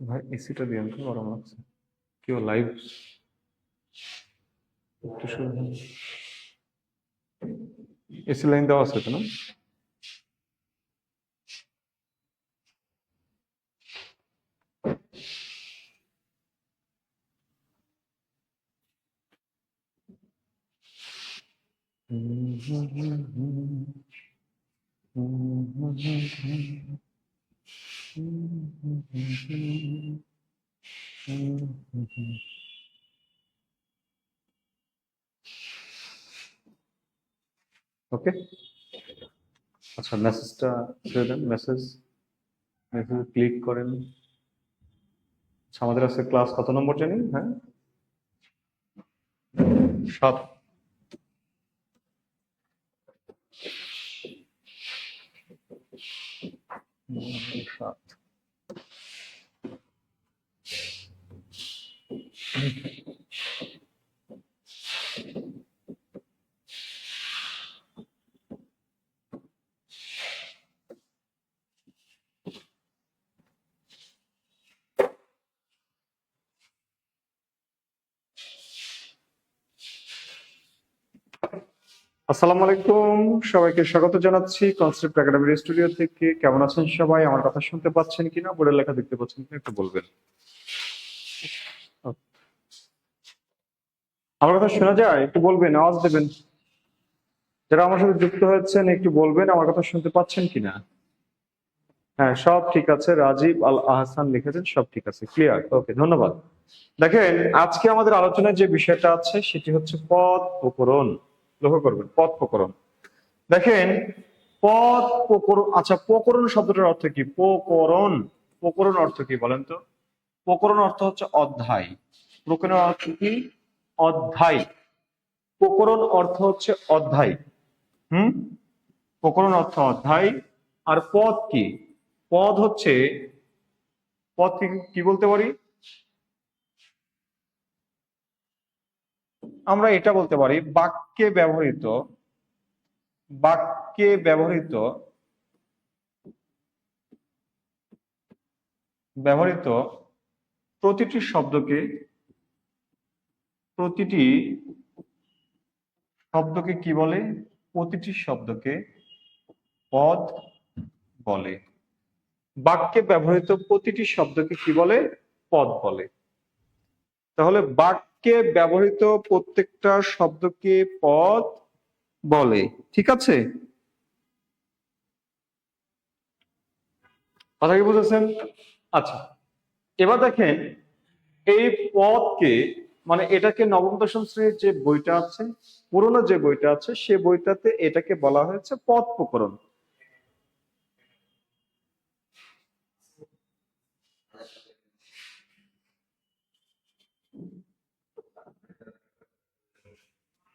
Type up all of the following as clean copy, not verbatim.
ভাই এসিটা দিয়েন তো, গরম লাগছে। কেউ লাইভ একটু শুরু এসি লাইন দেওয়া আছে তো না? ওকে, আচ্ছা মেসেজটা ছেড়ে দেন। মেসেজ ক্লিক করেন। আচ্ছা, আমাদের আজকে ক্লাস কত নম্বর জানি? হ্যাঁ, 7। আসসালামু আলাইকুম, সবাইকে স্বাগত জানাচ্ছি কনসেপ্ট একাডেমির স্টুডিও থেকে। কেমন আছেন সবাই? আমার কথা শুনতে পাচ্ছেন কিনা, বোর্ডের লেখা দেখতে পাচ্ছেন কিনা একটু বলবেন। আমার কথা শোনা যায়? একটু বলবেন, আওয়াজ দেবেন। যারা আমার সাথে যুক্ত হয়েছেন একটু বলবেন আমার কথা শুনতে পাচ্ছেন কিনা। হ্যাঁ, সব ঠিক আছে। রাজীব আল আহসান লিখেছেন, সব ঠিক আছে, ক্লিয়ার। ওকে, ধন্যবাদ। দেখেন, আজকে আমাদের আলোচনায় যে বিষয়টা আছে সেটি হচ্ছে পদ প্রকরণ। লক্ষ্য করবেন, পদ প্রকরণ। দেখেন, পদ প্রকরণ। আচ্ছা, প্রকরণ শব্দটার অর্থ কি? প্রকরণ, প্রকরণ অর্থ কি বলেন তো? প্রকরণ অর্থ হচ্ছে অধ্যায়। প্রকরণ অর্থ কি? অধ্যায়। প্রকরণ অর্থ হচ্ছে অধ্যায়। হুম, প্রকরণ অর্থ অধ্যায়। আর পদ কি? পদ হচ্ছে, পদ কি বলতে পারি? আমরা এটা বলতে পারি বাক্যে ব্যবহৃত, বাক্যে ব্যবহৃত ব্যবহৃত প্রতিটি শব্দকে, প্রতিটি শব্দকে কি বলে? প্রতিটি শব্দকে পদ বলে। বাক্যে ব্যবহৃত প্রতিটি শব্দকে কি বলে? পদ বলে। তাহলে বাক্যে ব্যবহৃত প্রত্যেকটা শব্দকে পদ বলে। ঠিক আছে, কথা কি বুঝেছেন? আচ্ছা, এবার দেখেন, এই পদকে, মানে এটাকে নবম দশম শ্রেণীর যে বইটা আছে, পুরোনো যে বইটা আছে, সে বইটাতে এটাকে বলা হয়েছে পদ প্রকরণ।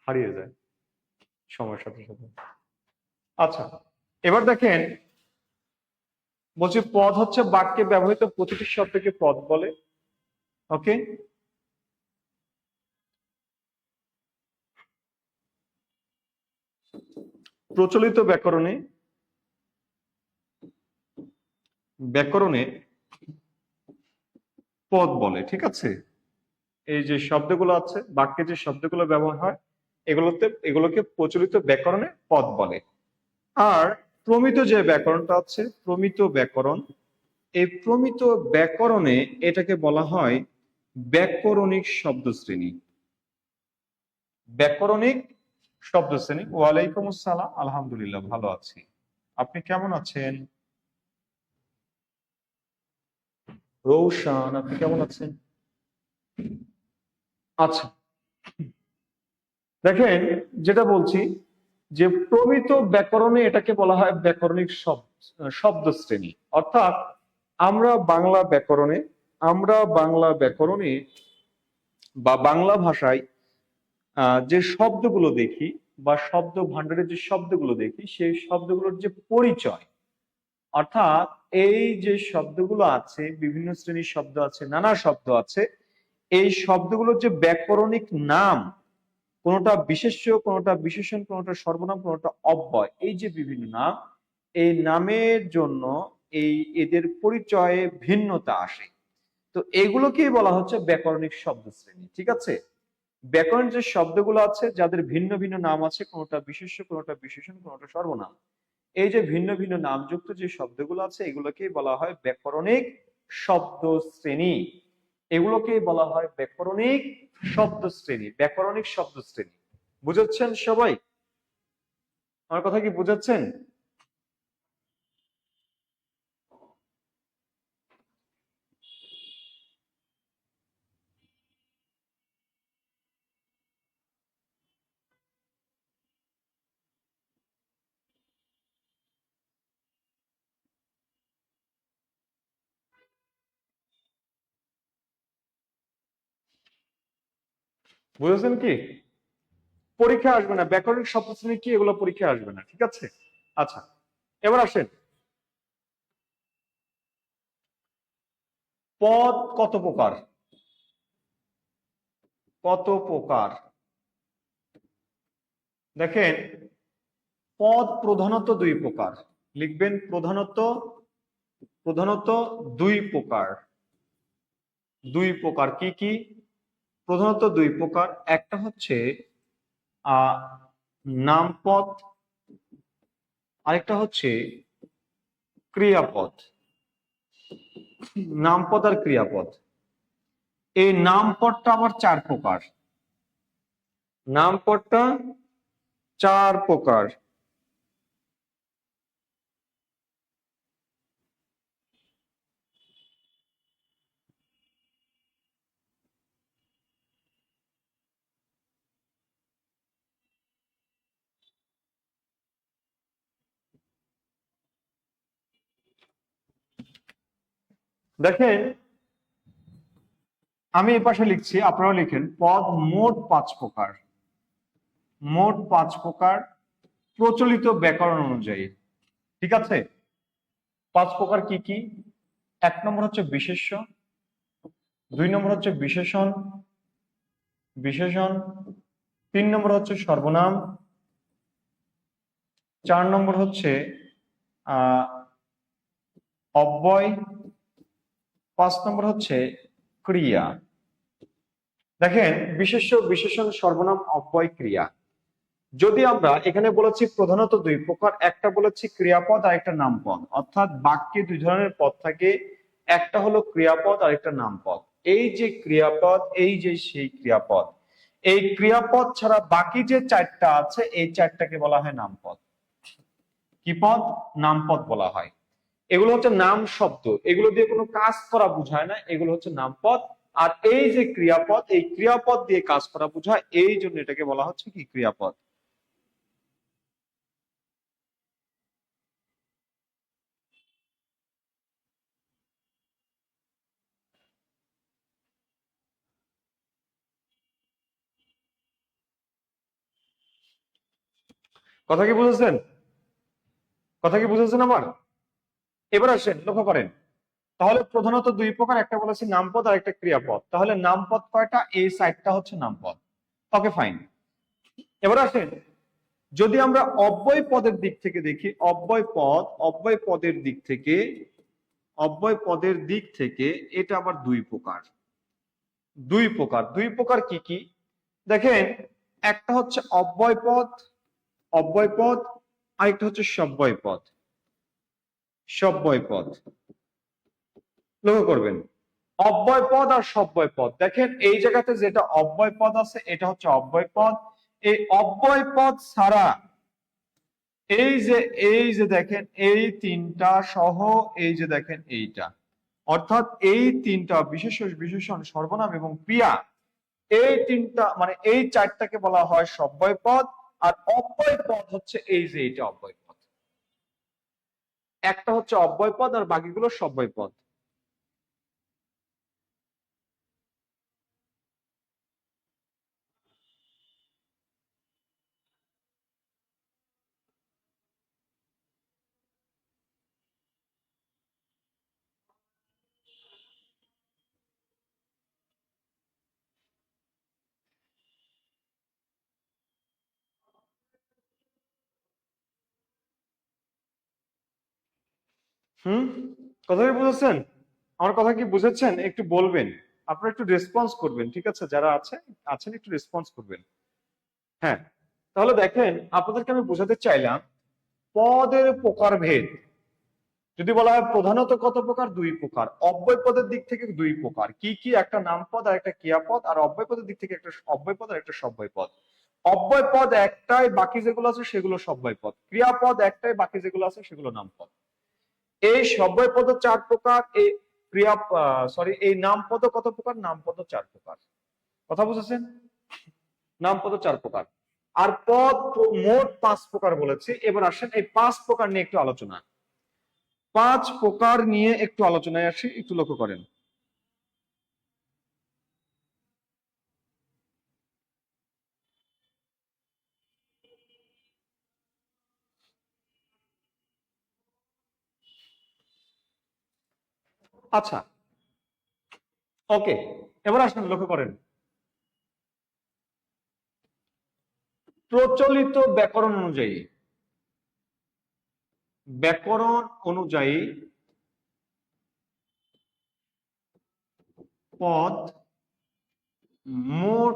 হারিয়ে যায় সময়ের সাথে সাথে। আচ্ছা, এবার দেখেন, বলছি পদ হচ্ছে বাক্যে ব্যবহৃত প্রতিটি শব্দকে পদ বলে। ওকে, প্রচলিত ব্যাকরণে, ব্যাকরণে পদ বলে। ঠিক আছে, এই যে শব্দগুলো আছে, বাক্যে যে শব্দগুলো ব্যবহার হয়, এগুলোকে প্রচলিত ব্যাকরণে পদ বলে। আর প্রমিত যে ব্যাকরণটা আছে, প্রমিত ব্যাকরণ, এই প্রমিত ব্যাকরণে এটাকে বলা হয় ব্যাকরণিক শব্দ শ্রেণী। ব্যাকরণিক শব্দ শ্রেণী। ওয়ালাইকুম আসসালাম, আলহামদুলিল্লাহ ভালো আছি। আপনি কেমন আছেন? রৌশান, আপনি কেমন আছেন? আচ্ছা, দেখেন, যেটা বলছি যে প্রমিত ব্যাকরণে এটাকে বলা হয় ব্যাকরণিক শব্দ শ্রেণী। অর্থাৎ আমরা বাংলা ব্যাকরণে, আমরা বাংলা ব্যাকরণে বা বাংলা ভাষায় যে শব্দগুলো দেখি বা শব্দ ভান্ডারের যে শব্দগুলো দেখি, সেই শব্দগুলোর যে পরিচয়, অর্থাৎ এই যে শব্দগুলো আছে, বিভিন্ন শ্রেণীর শব্দ আছে, নানা শব্দ আছে, এই শব্দগুলোর যে ব্যাকরণিক নাম, কোনটা বিশেষ্য, কোনটা বিশেষণ, কোনটা সর্বনাম, কোনটা অব্যয়, এই যে বিভিন্ন নাম, এই নামের জন্য এই এদের পরিচয়ে ভিন্নতা আসে। তো এগুলোকেই বলা হচ্ছে ব্যাকরণিক শব্দ শ্রেণী। ঠিক আছে, ব্যাকরণ যে শব্দগুলো আছে যাদের ভিন্ন ভিন্ন নাম আছে, কোনোটা বিশেষ্য, কোনোটা বিশেষণ, কোনোটা সর্বনাম, এই যে ভিন্ন ভিন্ন নামযুক্ত যে শব্দগুলো আছে এগুলোকেই বলা হয় ব্যাকরণিক শব্দ শ্রেণী। এগুলোকেই বলা হয় ব্যাকরণিক শব্দ শ্রেণী, ব্যাকরণিক শব্দ শ্রেণী। বুঝাচ্ছেন সবাই? আমার কথা কি বুঝাচ্ছেন? বুঝেছেন কি? পরীক্ষা আসবে না, ব্যাকরণিক শব্দ শ্রেণী কি এগুলো পরীক্ষা আসবে না। ঠিক আছে, আচ্ছা এবার আসেন, পদ কত প্রকার? কত প্রকার? দেখেন, পদ প্রধানত দুই প্রকার। লিখবেন প্রধানত, প্রধানত দুই প্রকার। দুই প্রকার কি কি? প্রধানত দুই প্রকার। একটা হচ্ছে আহ নামপদ, আরেকটা হচ্ছে ক্রিয়াপদ। নামপদ আর ক্রিয়াপদ, এই নামপদটা আবার চার প্রকার। নামপদটা চার প্রকার। দেখেন, আমি এই পাশে লিখছি, আপনারাও লিখেন। পদ মোট পাঁচ প্রকার। মোট পাঁচ প্রকার প্রচলিত ব্যাকরণ অনুযায়ী। ঠিক আছে, পাঁচ প্রকার কি কি? এক নম্বর হচ্ছে বিশেষ্য, দুই নম্বর হচ্ছে বিশেষণ, বিশেষণ, তিন নম্বর হচ্ছে সর্বনাম, চার নম্বর হচ্ছে আহ অব্যয়, পাঁচ নম্বর হচ্ছে ক্রিয়া। দেখেন, বিশেষ্য, বিশেষণ, সর্বনাম, অব্যয়, ক্রিয়া। যদি আমরা এখানে বলেছি প্রধানত দুই প্রকার, একটা বলেছি ক্রিয়াপদ আর একটা নামপদ, অর্থাৎ বাক্যে দুই ধরনের পদ থাকে, একটা হলো ক্রিয়াপদ আর একটা নামপদ। এই যে ক্রিয়াপদ, এই যে সেই ক্রিয়াপদ, এই ক্রিয়াপদ ছাড়া বাকি যে চারটা আছে এই চারটাকে বলা হয় নামপদ। কি পদ? নামপদ বলা হয়। এগুলো হচ্ছে নাম শব্দ, এগুলো দিয়ে কোনো কাজ করা বোঝায় না, এগুলো হচ্ছে নামপদ। আর এই যে ক্রিয়াপদ, এই ক্রিয়াপদ দিয়ে কাজ করা বোঝায়, এই জন্য এটাকে বলা হচ্ছে কি ক্রিয়াপদ। কথা কি বুঝেছেন? কথা কি বুঝেছেন আমার? এবার আসেন, লক্ষ্য করেন, তাহলে প্রধানত দুই প্রকার, একটা বলেছি নামপদ আর একটা ক্রিয়াপদ। তাহলে নামপদ কয়টা? এই সাইডটা হচ্ছে নামপদ। Okay fine. এবার আসেন, যদি আমরা অব্যয় পদের দিক থেকে দেখি, অব্যয় পদ, অব্যয় পদের দিক থেকে, অব্যয় পদের দিক থেকে এটা আবার দুই প্রকার। দুই প্রকার, দুই প্রকার কি কি? দেখেন, একটা হচ্ছে অব্যয় পদ, অব্যয় পদ, আরেকটা হচ্ছে সব্যয় পদ, সব্যয় পদ। লক্ষ্য করবেন, অব্যয় পদ আর সব্যয় পদ। দেখেন এই জায়গাতে যেটা অব্যয় পদ আছে এটা হচ্ছে অব্যয় পদ। এই অব্যয় পদ ছাড়া এই যে, এই যে দেখেন এই তিনটা সহ, এই যে দেখেন এইটা, অর্থাৎ এই তিনটা বিশেষ, বিশেষণ, সর্বনাম এবং ক্রিয়া, এই তিনটা মানে এই চারটাকে বলা হয় সব্যয় পদ। আর অব্যয় পদ হচ্ছে এই যে এটা অব্যয় পদ। একটা হচ্ছে অব্যয় পদ আর বাকিগুলো সব্যয় পদ। হুম, কথা কি বুঝেছেন? আমার কথা কি বুঝেছেন? একটু বলবেন, আপনারা একটু রেসপন্স করবেন, ঠিক আছে? যারা আছেন একটু রেসপন্স করবেন। হ্যাঁ, তাহলে দেখেন আপনাদেরকে আমি বোঝাতে চাইলাম পদের প্রকারভেদ। যদি বলা হয় প্রধানত কত প্রকার, দুই প্রকার। অব্যয় পদের দিক থেকে দুই প্রকার, কি কি? একটা নামপদ আর একটা ক্রিয়াপদ। আর অব্যয় পদের দিক থেকে একটা অব্যয় পদ আর একটা সব্যয় পদ। অব্যয় পদ একটাই, বাকি যেগুলো আছে সেগুলো সব্যয় পদ। ক্রিয়াপদ একটাই, বাকি যেগুলো আছে সেগুলো নামপদ। এই সব্যয় পদ চার প্রকার, এই ক্রিয়া এই নামপদ কত প্রকার? নামপদ চার প্রকার। কথা বুঝেছেন? নামপদ চার প্রকার। আর পদ মোট পাঁচ প্রকার বলেছে। এবার আসেন এই পাঁচ প্রকার নিয়ে একটু আলোচনা। পাঁচ প্রকার নিয়ে একটু আলোচনায় আসি, একটু লক্ষ্য করেন। আচ্ছা, ওকে, এবার আসেন লক্ষ্য করেন। প্রচলিত ব্যাকরণ অনুযায়ী, ব্যাকরণ অনুযায়ী পদ মোট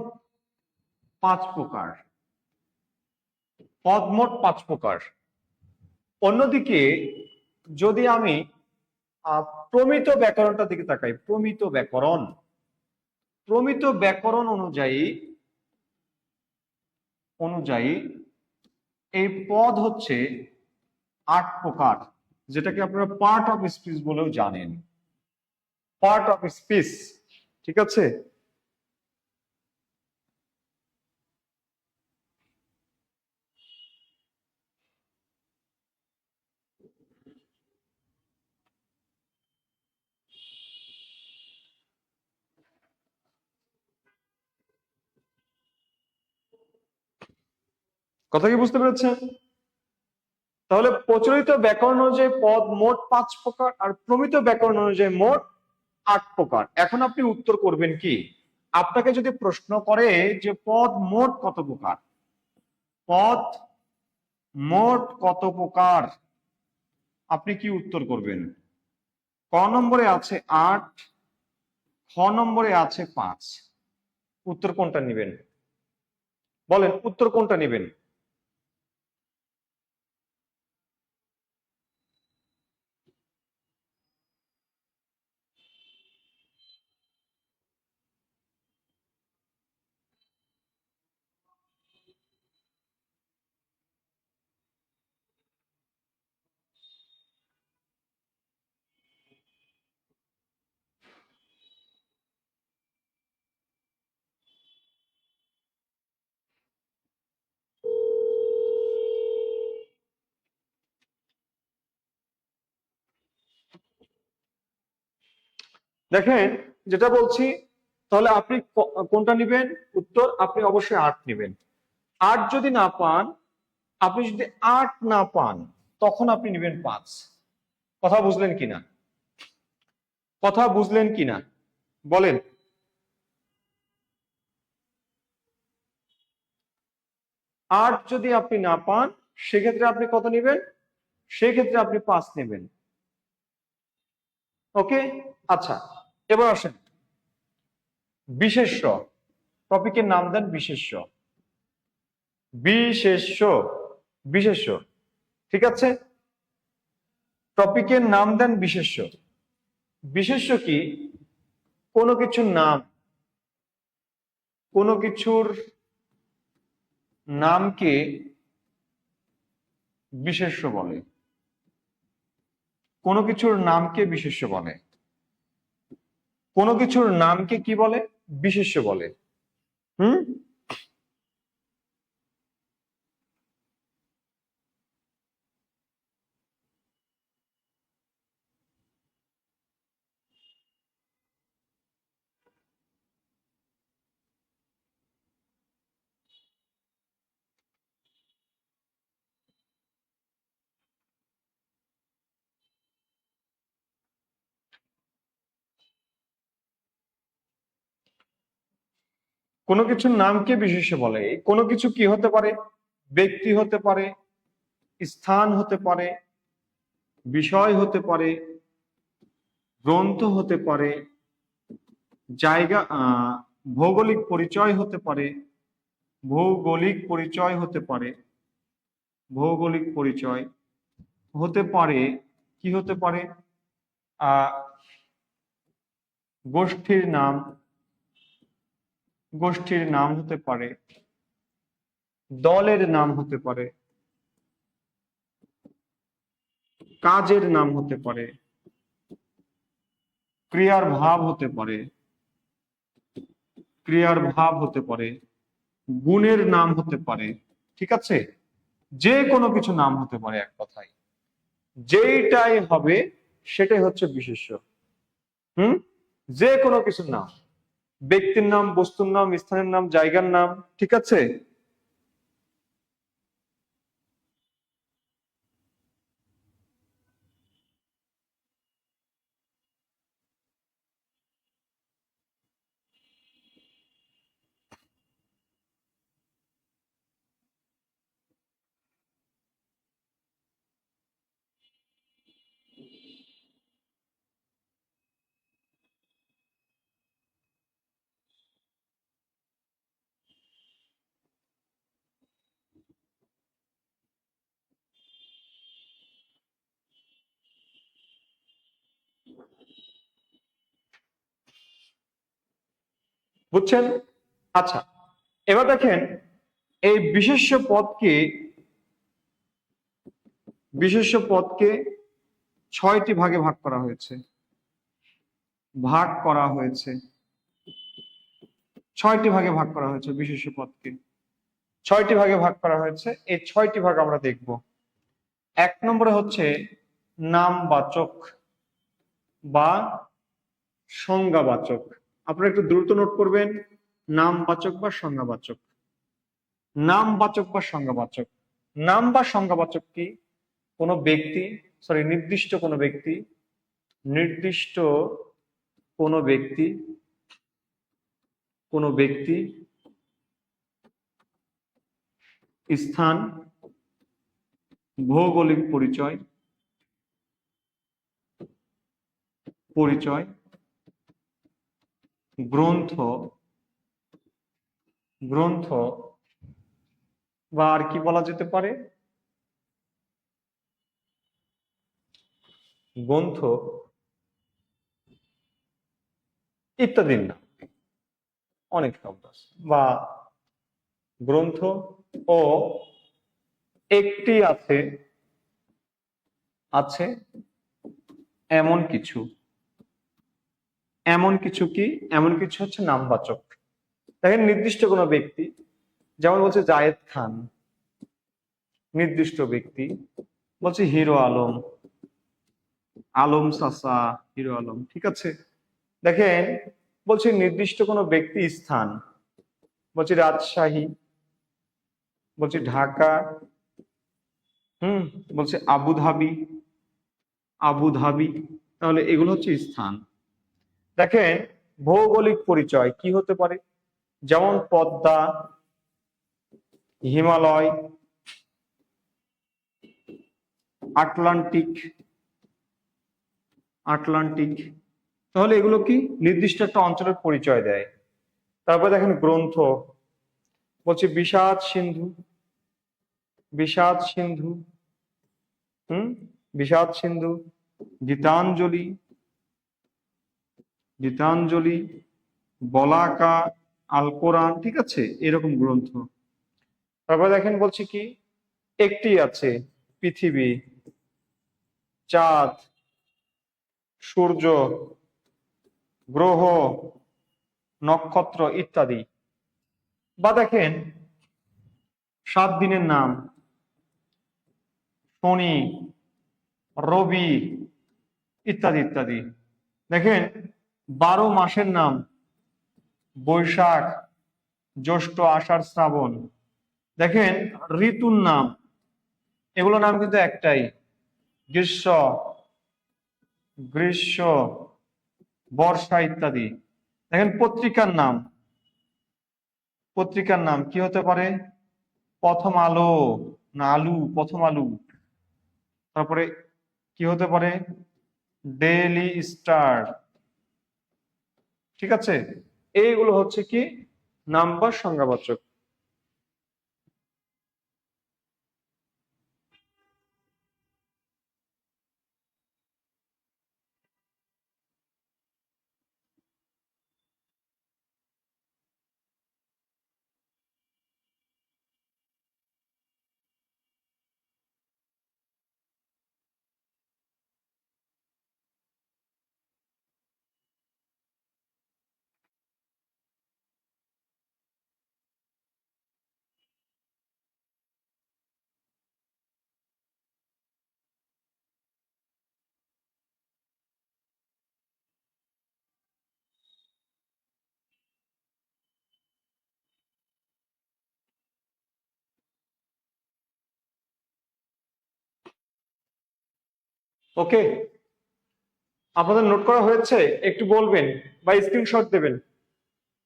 পাঁচ প্রকার। পদ মোট পাঁচ প্রকার। অন্যদিকে যদি আমি প্রমিত ব্যাকরণটার দিকে তাকাই, প্রমিত ব্যাকরণ, প্রমিত ব্যাকরণ অনুযায়ী অনুযায়ী এই পদ হচ্ছে আট প্রকার, যেটাকে আপনারা পার্ট অফ স্পিচ বলেও জানেন। পার্ট অফ স্পিচ, ঠিক আছে? কথা কি বুঝতে পেরেছেন? তাহলে প্রচলিত ব্যাকরণ অনুযায়ী পদ মোট পাঁচ প্রকার, আর প্রমিত ব্যাকরণ অনুযায়ী মোট আট প্রকার। এখন আপনি উত্তর করবেন কি? আপনাকে যদি প্রশ্ন করে যে পদ মোট কত প্রকার, পদ মোট কত প্রকার, আপনি কি উত্তর করবেন? ক নম্বরে আছে আট, খ নম্বরে আছে পাঁচ। উত্তর কোনটা নেবেন? বলেন, উত্তর কোনটা নেবেন? দেখেন যেটা বলছি, তাহলে আপনি কোনটা নেবেন? উত্তর আপনি অবশ্যই আট নেবেন। আট যদি না পান, আপনি যদি আট না পান, তখন আপনি নেবেন পাঁচ। কথা বুঝলেন কিনা? কথা বুঝলেন কিনা বলেন। আট যদি আপনি না পান, সেক্ষেত্রে আপনি কত নেবেন? সেক্ষেত্রে আপনি পাঁচ নেবেন। ওকে, আচ্ছা, এবার আসেন বিশেষ্য। টপিকের নাম দেন বিশেষ্য। বিশেষ্য, বিশেষ্য, ঠিক আছে? টপিকের নাম দেন বিশেষ্য। বিশেষ্য কি? কোনো কিছুর নাম, কোনো কিছুর নামকে বিশেষ্য বলে। কোনো কিছুর নামকে বিশেষ্য বলে। কোনো কিছুর নামকে কি বলে? বিশেষ্য বলে। হুম, কোনো কিছুর নামকে বিশেষ্য বলে। কোনো কিছু কি হতে পারে? ব্যক্তি হতে পারে, স্থান হতে পারে, বিষয় হতে পারে, গ্রন্থ হতে পারে, জায়গা ভৌগোলিক পরিচয় হতে পারে, ভৌগোলিক পরিচয় হতে পারে, ভৌগোলিক পরিচয় হতে পারে, কি হতে পারে, আহ গোষ্ঠীর নাম, গোষ্ঠীর নাম হতে পারে, দলের নাম হতে পারে, কাজের নাম হতে পারে, ক্রিয়ার ভাব হতে পারে, ক্রিয়ার ভাব হতে পারে, গুণের নাম হতে পারে। ঠিক আছে, যে কোনো কিছু নাম হতে পারে, এক কথায় যেইটাই হবে সেটাই হচ্ছে বিশেষ্য। যে কোনো কিছুর নাম, ব্যক্তির নাম, বস্তুর নাম, স্থানের নাম, জায়গার নাম। ঠিক আছে, বুঝছেন? আচ্ছা, এবার দেখেন এই বিশেষ্য পদকে 6টি ভাগে ভাগ করা হয়েছে, ভাগ করা হয়েছে 6টি ভাগে ভাগ করা হয়েছে। বিশেষ্য পদকে 6টি ভাগে ভাগ করা হয়েছে। এই 6টি ভাগ আমরা দেখব। 1 নম্বরে হচ্ছে নামবাচক বা সংজ্ঞাবাচক। আপনারা একটু দ্রুত নোট করবেন, নামবাচক বা সংজ্ঞাবাচক। নামবাচক বা সংজ্ঞাবাচক, নাম বা সংজ্ঞাবাচক কি? কোনো ব্যক্তি, নির্দিষ্ট কোনো ব্যক্তি, নির্দিষ্ট কোনো ব্যক্তি, কোনো ব্যক্তি, স্থান, ভৌগোলিক পরিচয়, পরিচয়, গ্রন্থ, গ্রন্থ বা আর কি বলা যেতে পারে, গ্রন্থ ইত্যাদির নাম। অনেক শব্দ আছে। বা গ্রন্থ ও একটি আছে, আছে এমন কিছু। এমন কিছু কি? এমন কিছু হচ্ছে নামবাচক। দেখেন নির্দিষ্ট কোনো ব্যক্তি, যেমন বলছে জায়েদ খান, নির্দিষ্ট ব্যক্তি। বলছে হিরো আলম, আলম চাচা, হিরো আলম। ঠিক আছে, দেখেন বলছে নির্দিষ্ট কোনো ব্যক্তি, স্থান, বলছি রাজশাহী, বলছি ঢাকা, বলছে আবুধাবি, আবুধাবি। তাহলে এগুলো হচ্ছে স্থান। দেখেন ভৌগোলিক পরিচয় কি হতে পারে, যেমন পদ্মা, হিমালয়, আটলান্টিক, আটলান্টিক। তাহলে এগুলো কি? নির্দিষ্ট একটা অঞ্চলের পরিচয় দেয়। তারপরে দেখেন গ্রন্থ, বলছে বিষাদ সিন্ধু, বিষাদ সিন্ধু, বিষাদ সিন্ধু, গীতাঞ্জলি, গীতাঞ্জলি, বলাকা, আল কোরআন। ঠিক আছে, এরকম গ্রন্থ। তারপরে দেখেন বলছে কি, একটি আছে, পৃথিবী, চাঁদ, সূর্য, গ্রহ, নক্ষত্র ইত্যাদি। বা দেখেন 7 দিনের নাম, শনি, রবি ইত্যাদি ইত্যাদি। দেখেন 12 মাসের নাম, বৈশাখ, জ্যৈষ্ঠ, আষাঢ়, শ্রাবণ। দেখেন ঋতুর নাম, এগুলো নাম কিন্তু একটাই, গ্রীষ্ম, গ্রীষ্ম, বর্ষা ইত্যাদি। দেখেন পত্রিকার নাম, পত্রিকার নাম কি হতে পারে? প্রথম আলো, না আলু, প্রথম আলু। তারপরে কি হতে পারে? ডেইলি স্টার, ঠিক আছে? এইগুলো হচ্ছে কি নাম বা সংজ্ঞাবাচক। ওকে, আপনাদের নোট করা হয়েছে? একটু বলবেন বা স্ক্রিনশট দেবেন,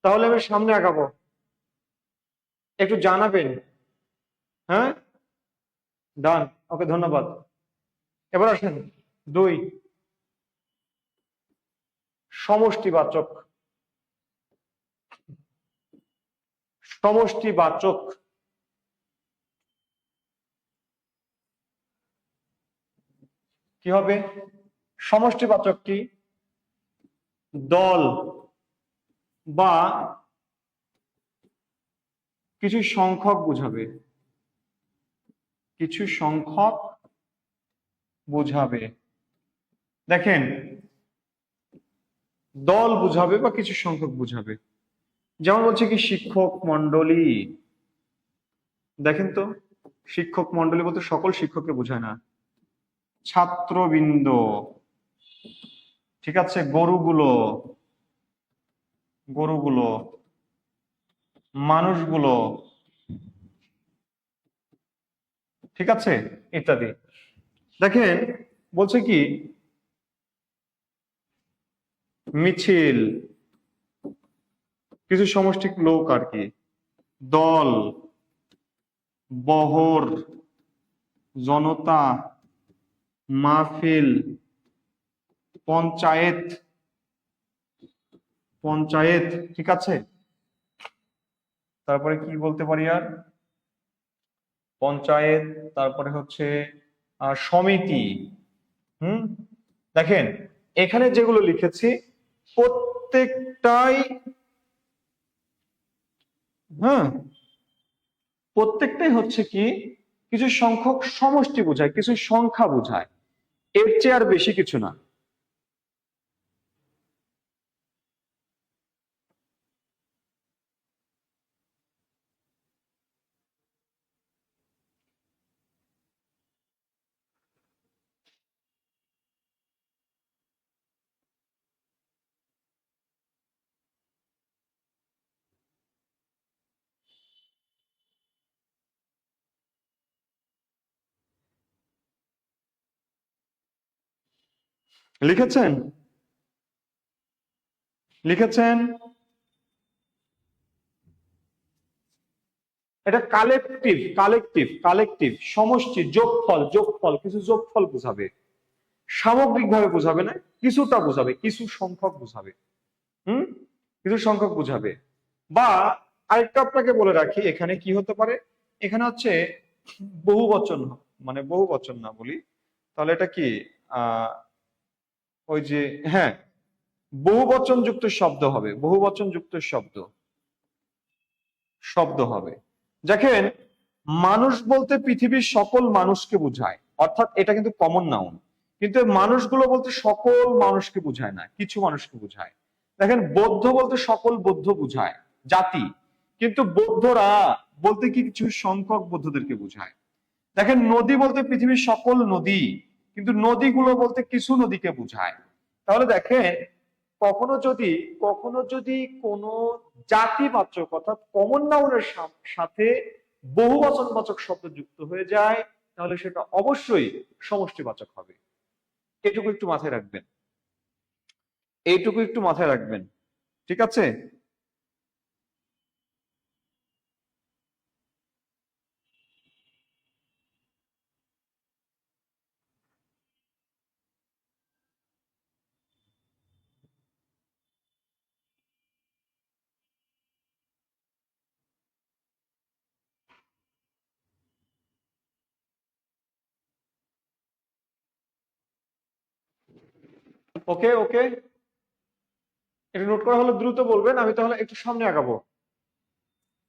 তাহলে আমি সামনে আগাবো। একটু জানাবেন। হ্যাঁ, ডান। ওকে, ধন্যবাদ। এবার আসেন 2, সমষ্টিবাচক। সমষ্টিবাচক কি হবে? সমষ্টিবাচক কি? দল বা কিছু সংখ্যক বুঝাবে, কিছু সংখ্যক বুঝাবে। দেখেন, দল বুঝাবে বা কিছু সংখ্যক বুঝাবে। যেমন বলছে কি শিক্ষক মন্ডলী। দেখেন তো, শিক্ষক মন্ডলী বলতে সকল শিক্ষককে বোঝায় না। ছাত্রবৃন্দ, ঠিক আছে, গরুগুলো, গরুগুলো, মানুষগুলো, ঠিক আছে, ইত্যাদি। দেখেন বলছে কি মিছিল, কিছু সমষ্টিক লোক আর কি, দল, বহর, জনতা, মাহফিল, পঞ্চায়েত, পঞ্চায়েত, ঠিক আছে। তারপরে কি বলতে পারি আর? পঞ্চায়েত, তারপরে হচ্ছে সমিতি। হুম, দেখেন এখানে যেগুলো লিখেছি প্রত্যেকটাই, হ্যাঁ, প্রত্যেকটাই হচ্ছে কি কিছু সংখ্যক সমষ্টি বোঝায়, কিছু সংখ্যা বোঝায়, এর চেয়ে আর বেশি কিছু না। লিখেছেন? লিখেছেন? এটা কালেকটিভ, কালেকটিভ, কালেকটিভ, সমষ্টি, যোগফল, যোগফল, কিছু যোগফল বোঝাবে। সামগ্রিকভাবে বোঝাবে না, কিছুটা বোঝাবে, কিছু সংখ্যক বোঝাবে। হুম, কিছু সংখ্যক বোঝাবে। বা আরেকটা আপনাকে বলে রাখি, এখানে কি হতে পারে, এখানে হচ্ছে বহু বচন, মানে বহু বচন না বলি তাহলে এটা কি আহ ওই যে, হ্যাঁ, বহু বচন যুক্ত শব্দ হবে, বহু বচন যুক্ত শব্দ, শব্দ হবে। দেখেন, মানুষ বলতে পৃথিবীর সকল মানুষকে বোঝায়, অর্থাৎ এটা কিন্তু কমন নাউন। কিন্তু এই মানুষগুলো বলতে সকল মানুষকে বোঝায় না, কিছু মানুষকে বোঝায়। দেখেন, বৌদ্ধ বলতে সকল বৌদ্ধ বোঝায়, জাতি। কিন্তু বৌদ্ধরা বলতে কি কিছু সংখ্যক বৌদ্ধদেরকে বোঝায়। দেখেন, নদী বলতে পৃথিবীর সকল নদী, কিন্তু নদীগুলো বলতে কিছু নদীকে বোঝায়। তাহলে দেখেন, কখনো যদি, কখনো যদি কোনো জাতিবাচক অর্থাৎ কমন নাউনের সাথে বহুবচনবাচক শব্দ যুক্ত হয়ে যায়, তাহলে সেটা অবশ্যই সমষ্টিবাচক হবে। এটুকু একটু মাথায় রাখবেন, এইটুকু একটু মাথায় রাখবেন, ঠিক আছে। ওকে ওকে, এটা নোট করা হলে দ্রুত বলবেন, আমি তাহলে একটু সামনে আগাবো,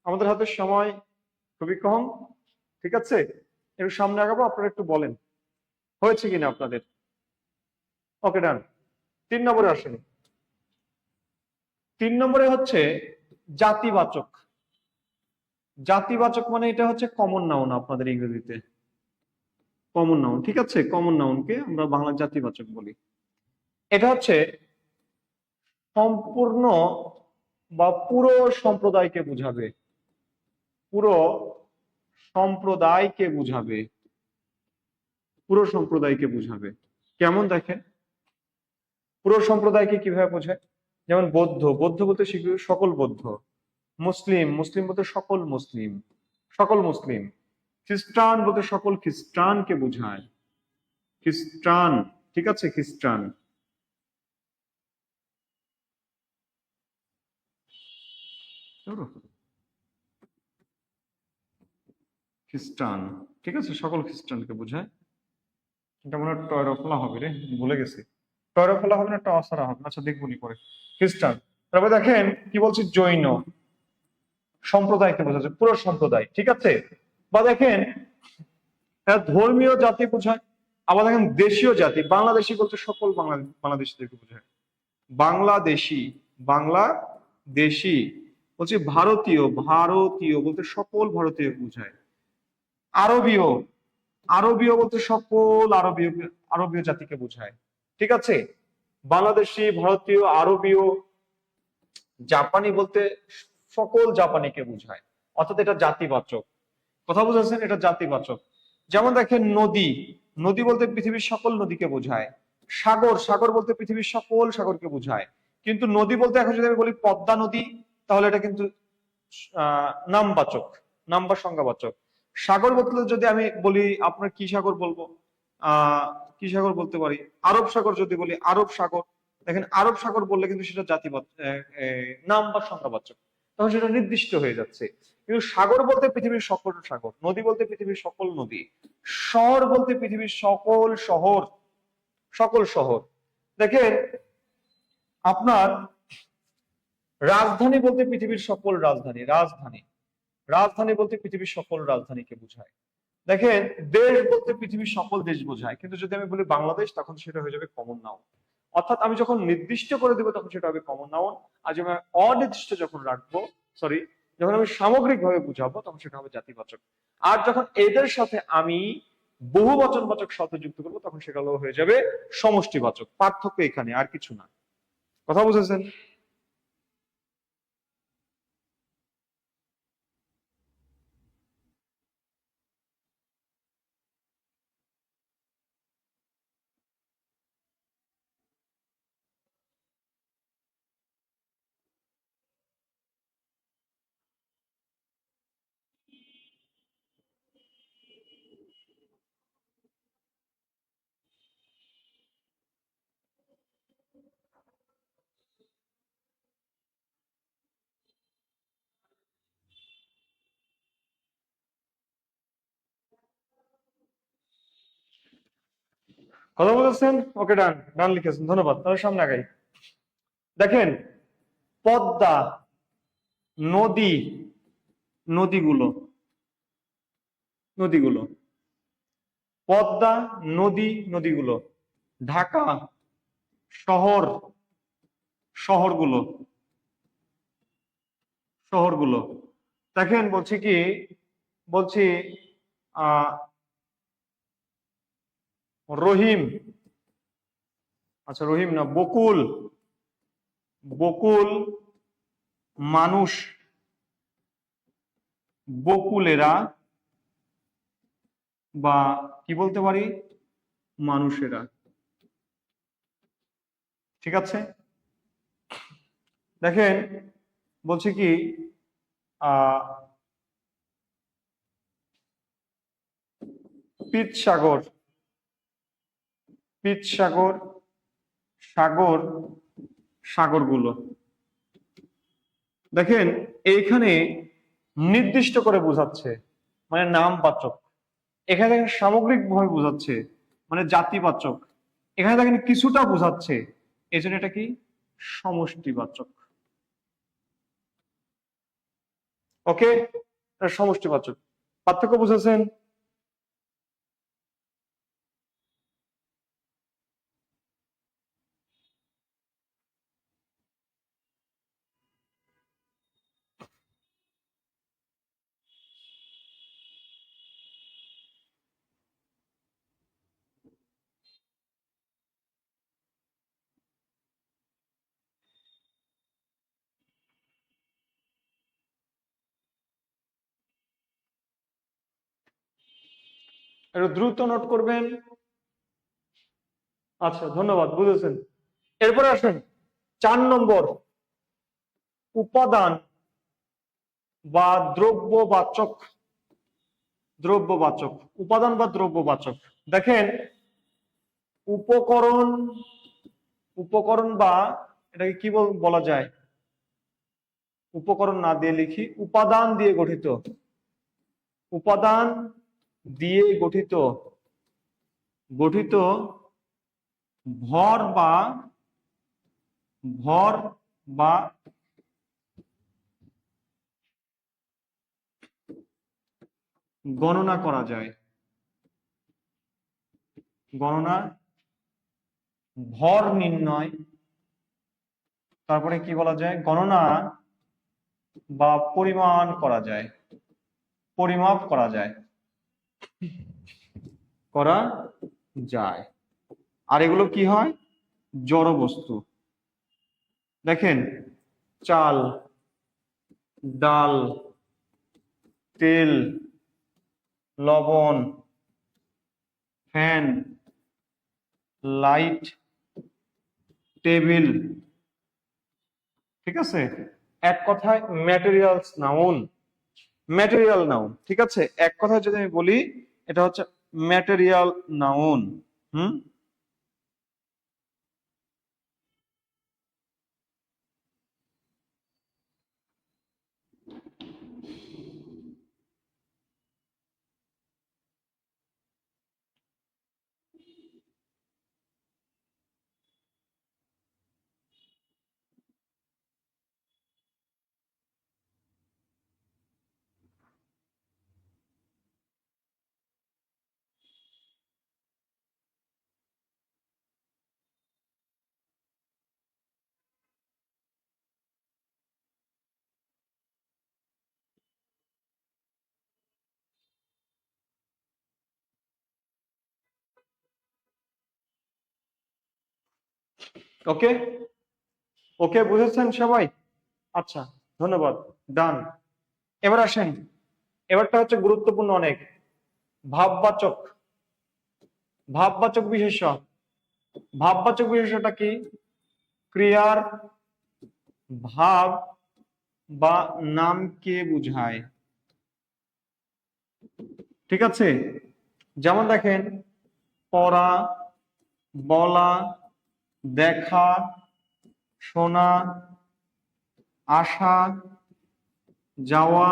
আমাদের হাতে সময় খুবই কম। ঠিক আছে, একটু সামনে আগাবো, আপনারা একটু বলেন হয়েছে কিনা আপনাদের। ওকে ডান। 3 নম্বরে আসেন। 3 নম্বরে হচ্ছে জাতিবাচক। জাতিবাচক মানে এটা হচ্ছে কমন নাউন আপনাদের ইংরেজিতে, কমন নাউন। ঠিক আছে, কমন নাউনকে আমরা বাংলা জাতিবাচক বলি। এটা হচ্ছে সম্পূর্ণ বা পুরো সম্প্রদায়কে বুঝাবে, পুরো সম্প্রদায়কে বুঝাবে, পুরো সম্প্রদায়কে বুঝাবে। কেমন দেখেন, পুরো সম্প্রদায়কে কিভাবে বোঝায়? যেমন বৌদ্ধ, বৌদ্ধ বলতে সকল বৌদ্ধ। মুসলিম, মুসলিম বলতে সকল মুসলিম, সকল মুসলিম। খ্রিস্টান বলতে সকল খ্রিস্টানকে বোঝায়, খ্রিস্টান। ঠিক আছে, খ্রিস্টান। খ্রিস্টান, ঠিক আছে, সকল খ্রিস্টানকে বোঝায়। এটা মনে হয় টয়রফলা হবে রে, ভুলে গেছি। টয়রফলা হবে না টসরা হবে, আচ্ছা দেখবো নি পরে। খ্রিস্টান। তারপরে দেখেন কি বলছি, জৈন সম্প্রদায়কে বোঝাচ্ছে, পুরো সম্প্রদায়। ঠিক আছে, বা দেখেন ধর্মীয় জাতি বোঝায়। আবার দেখেন দেশীয় জাতি, বাংলাদেশি বলতে সকল বাংলাদেশিদেরকে বোঝায়। বাংলাদেশি, বাংলাদেশি বলছি ভারতীয়, ভারতীয় বলতে সকল ভারতীয় বোঝায়। আরবীয়, আরবীয় বলতে সকল আরবীয়, আরবীয় জাতিকে বোঝায়। ঠিক আছে, বাংলাদেশি, ভারতীয়, আরবীয়। জাপানি বলতে সকল জাপানিকে বোঝায়, অর্থাৎ এটা জাতিবাচক। কথা বুঝেছেন, এটা জাতিবাচক। যেমন দেখেন নদী, নদী বলতে পৃথিবীর সকল নদীকে বোঝায়। সাগর, সাগর বলতে পৃথিবীর সকল সাগরকে বোঝায়। কিন্তু নদী বলতে এখন যদি আমি বলি পদ্মা নদী, তাহলে এটা কিন্তু নামবাচক, নাম বা সংজ্ঞাবাচক। সাগর বলতে যদি আমি বলি, আপনার কি সাগর বলবো, কি সাগর বলতে পারি, আরব সাগর যদি বলি, আরব সাগর। দেখেন আরব সাগর বললে কিন্তু সেটা জাতিবাচক, নাম বা সংজ্ঞাবাচক, তখন সেটা নির্দিষ্ট হয়ে যাচ্ছে। কিন্তু সাগর বলতে পৃথিবীর সকল সাগর, নদী বলতে পৃথিবীর সকল নদী, শহর বলতে পৃথিবীর সকল শহর, সকল শহর। দেখেন আপনার রাজধানী বলতে পৃথিবীর সকল রাজধানী, রাজধানী, রাজধানী বলতে পৃথিবীর সকল রাজধানীকে বোঝায়। দেখেন দেশ বলতে পৃথিবীর সকল দেশ বোঝায়। কিন্তু যদি আমি বলি বাংলাদেশ, তখন সেটা হয়ে যাবে কমন নাউন। অর্থাৎ আমি যখন নির্দিষ্ট করে দেবো তখন সেটা হবে কমন নাউন, আর যখন আমি অনির্দিষ্ট যখন রাখবো, সরি, যখন আমি সামগ্রিক ভাবে বুঝাবো তখন সেটা হবে জাতিবাচক। আর যখন এদের সাথে আমি বহু বচনবাচক শব্দ যুক্ত করবো তখন সেটা হয়ে যাবে সমষ্টিবাচক। পার্থক্য এখানে, আর কিছু না। কথা বুঝেছেন? কথা বলেছেন, ওকে ডান, ডান লিখেছেন, ধন্যবাদ। তাহলে সামনে আগাই। দেখেন পদ্মা, নদী, নদীগুলো, নদীগুলো, পদ্মা, নদী, নদীগুলো। ঢাকা, শহর, শহরগুলো, শহরগুলো। দেখেন বলছি কি, বলছি আহ রহিম, আচ্ছা রহিম না, বকুল, বকুল, মানুষ, বকুলেরা, বা কি বলতে পারি, মানুষেরা। ঠিক আছে, দেখেন বলছি কি আহ পিতসাগর, পিতসাগর, সাগর, সাগরগুলো। দেখেন এইখানে নির্দিষ্ট করে বোঝাচ্ছে, মানে নামবাচক। এখানে দেখেন সামগ্রিক ভাবে বোঝাচ্ছে, মানে জাতিবাচক। এখানে দেখেন কিছুটা বোঝাচ্ছে, এই জন্য এটা কি সমষ্টিবাচক। ওকে, এটা সমষ্টিবাচক। পার্থক্য বুঝেছেন? একটু দ্রুত নোট করবেন। আচ্ছা, ধন্যবাদ, বুঝেছেন। এরপরে আসেন 4 নম্বর, উপাদান বা দ্রব্যবাচক। দ্রব্যবাচক, উপাদান বা দ্রব্যবাচক। দেখেন, উপকরণ, উপকরণ বা এটাকে কি বলা যায়, উপকরণ না দিয়ে লিখি, উপাদান দিয়ে গঠিত। উপাদান দিয়ে গঠিত, গঠিত ভর বা, ভর বা গণনা করা যায়। গণনা, ভর নির্ণয়, তারপরে কি বলা যায়, গণনা বা পরিমাণ করা যায়, পরিমাপ করা যায়, করা যায়। আর এগুলো কি হয়, জড় বস্তু। দেখেন, চাল, ডাল, তেল, লবণ, ফ্যান, লাইট, টেবিল, ঠিক আছে, এক কথায় ম্যাটেরিয়ালস নাউন, ম্যাটেরিয়াল নাউন। ঠিক আছে, এক কথায় যদি আমি বলি, এটা হচ্ছে ম্যাটেরিয়াল নাউন। হুম, ওকে, ওকে, বুঝেছেন সবাই? আচ্ছা, ধন্যবাদ, ডান। এবার আসেন, এবারটা হচ্ছে গুরুত্বপূর্ণ অনেক, ভাববাচক। ভাববাচক বিশেষ্য। ভাববাচক বিশেষ্যটা কি, ক্রিয়ার ভাব বা নামকে বোঝায়। ঠিক আছে, যেমন দেখেন, পড়া, বলা, দেখা, শোনা, আসা, যাওয়া,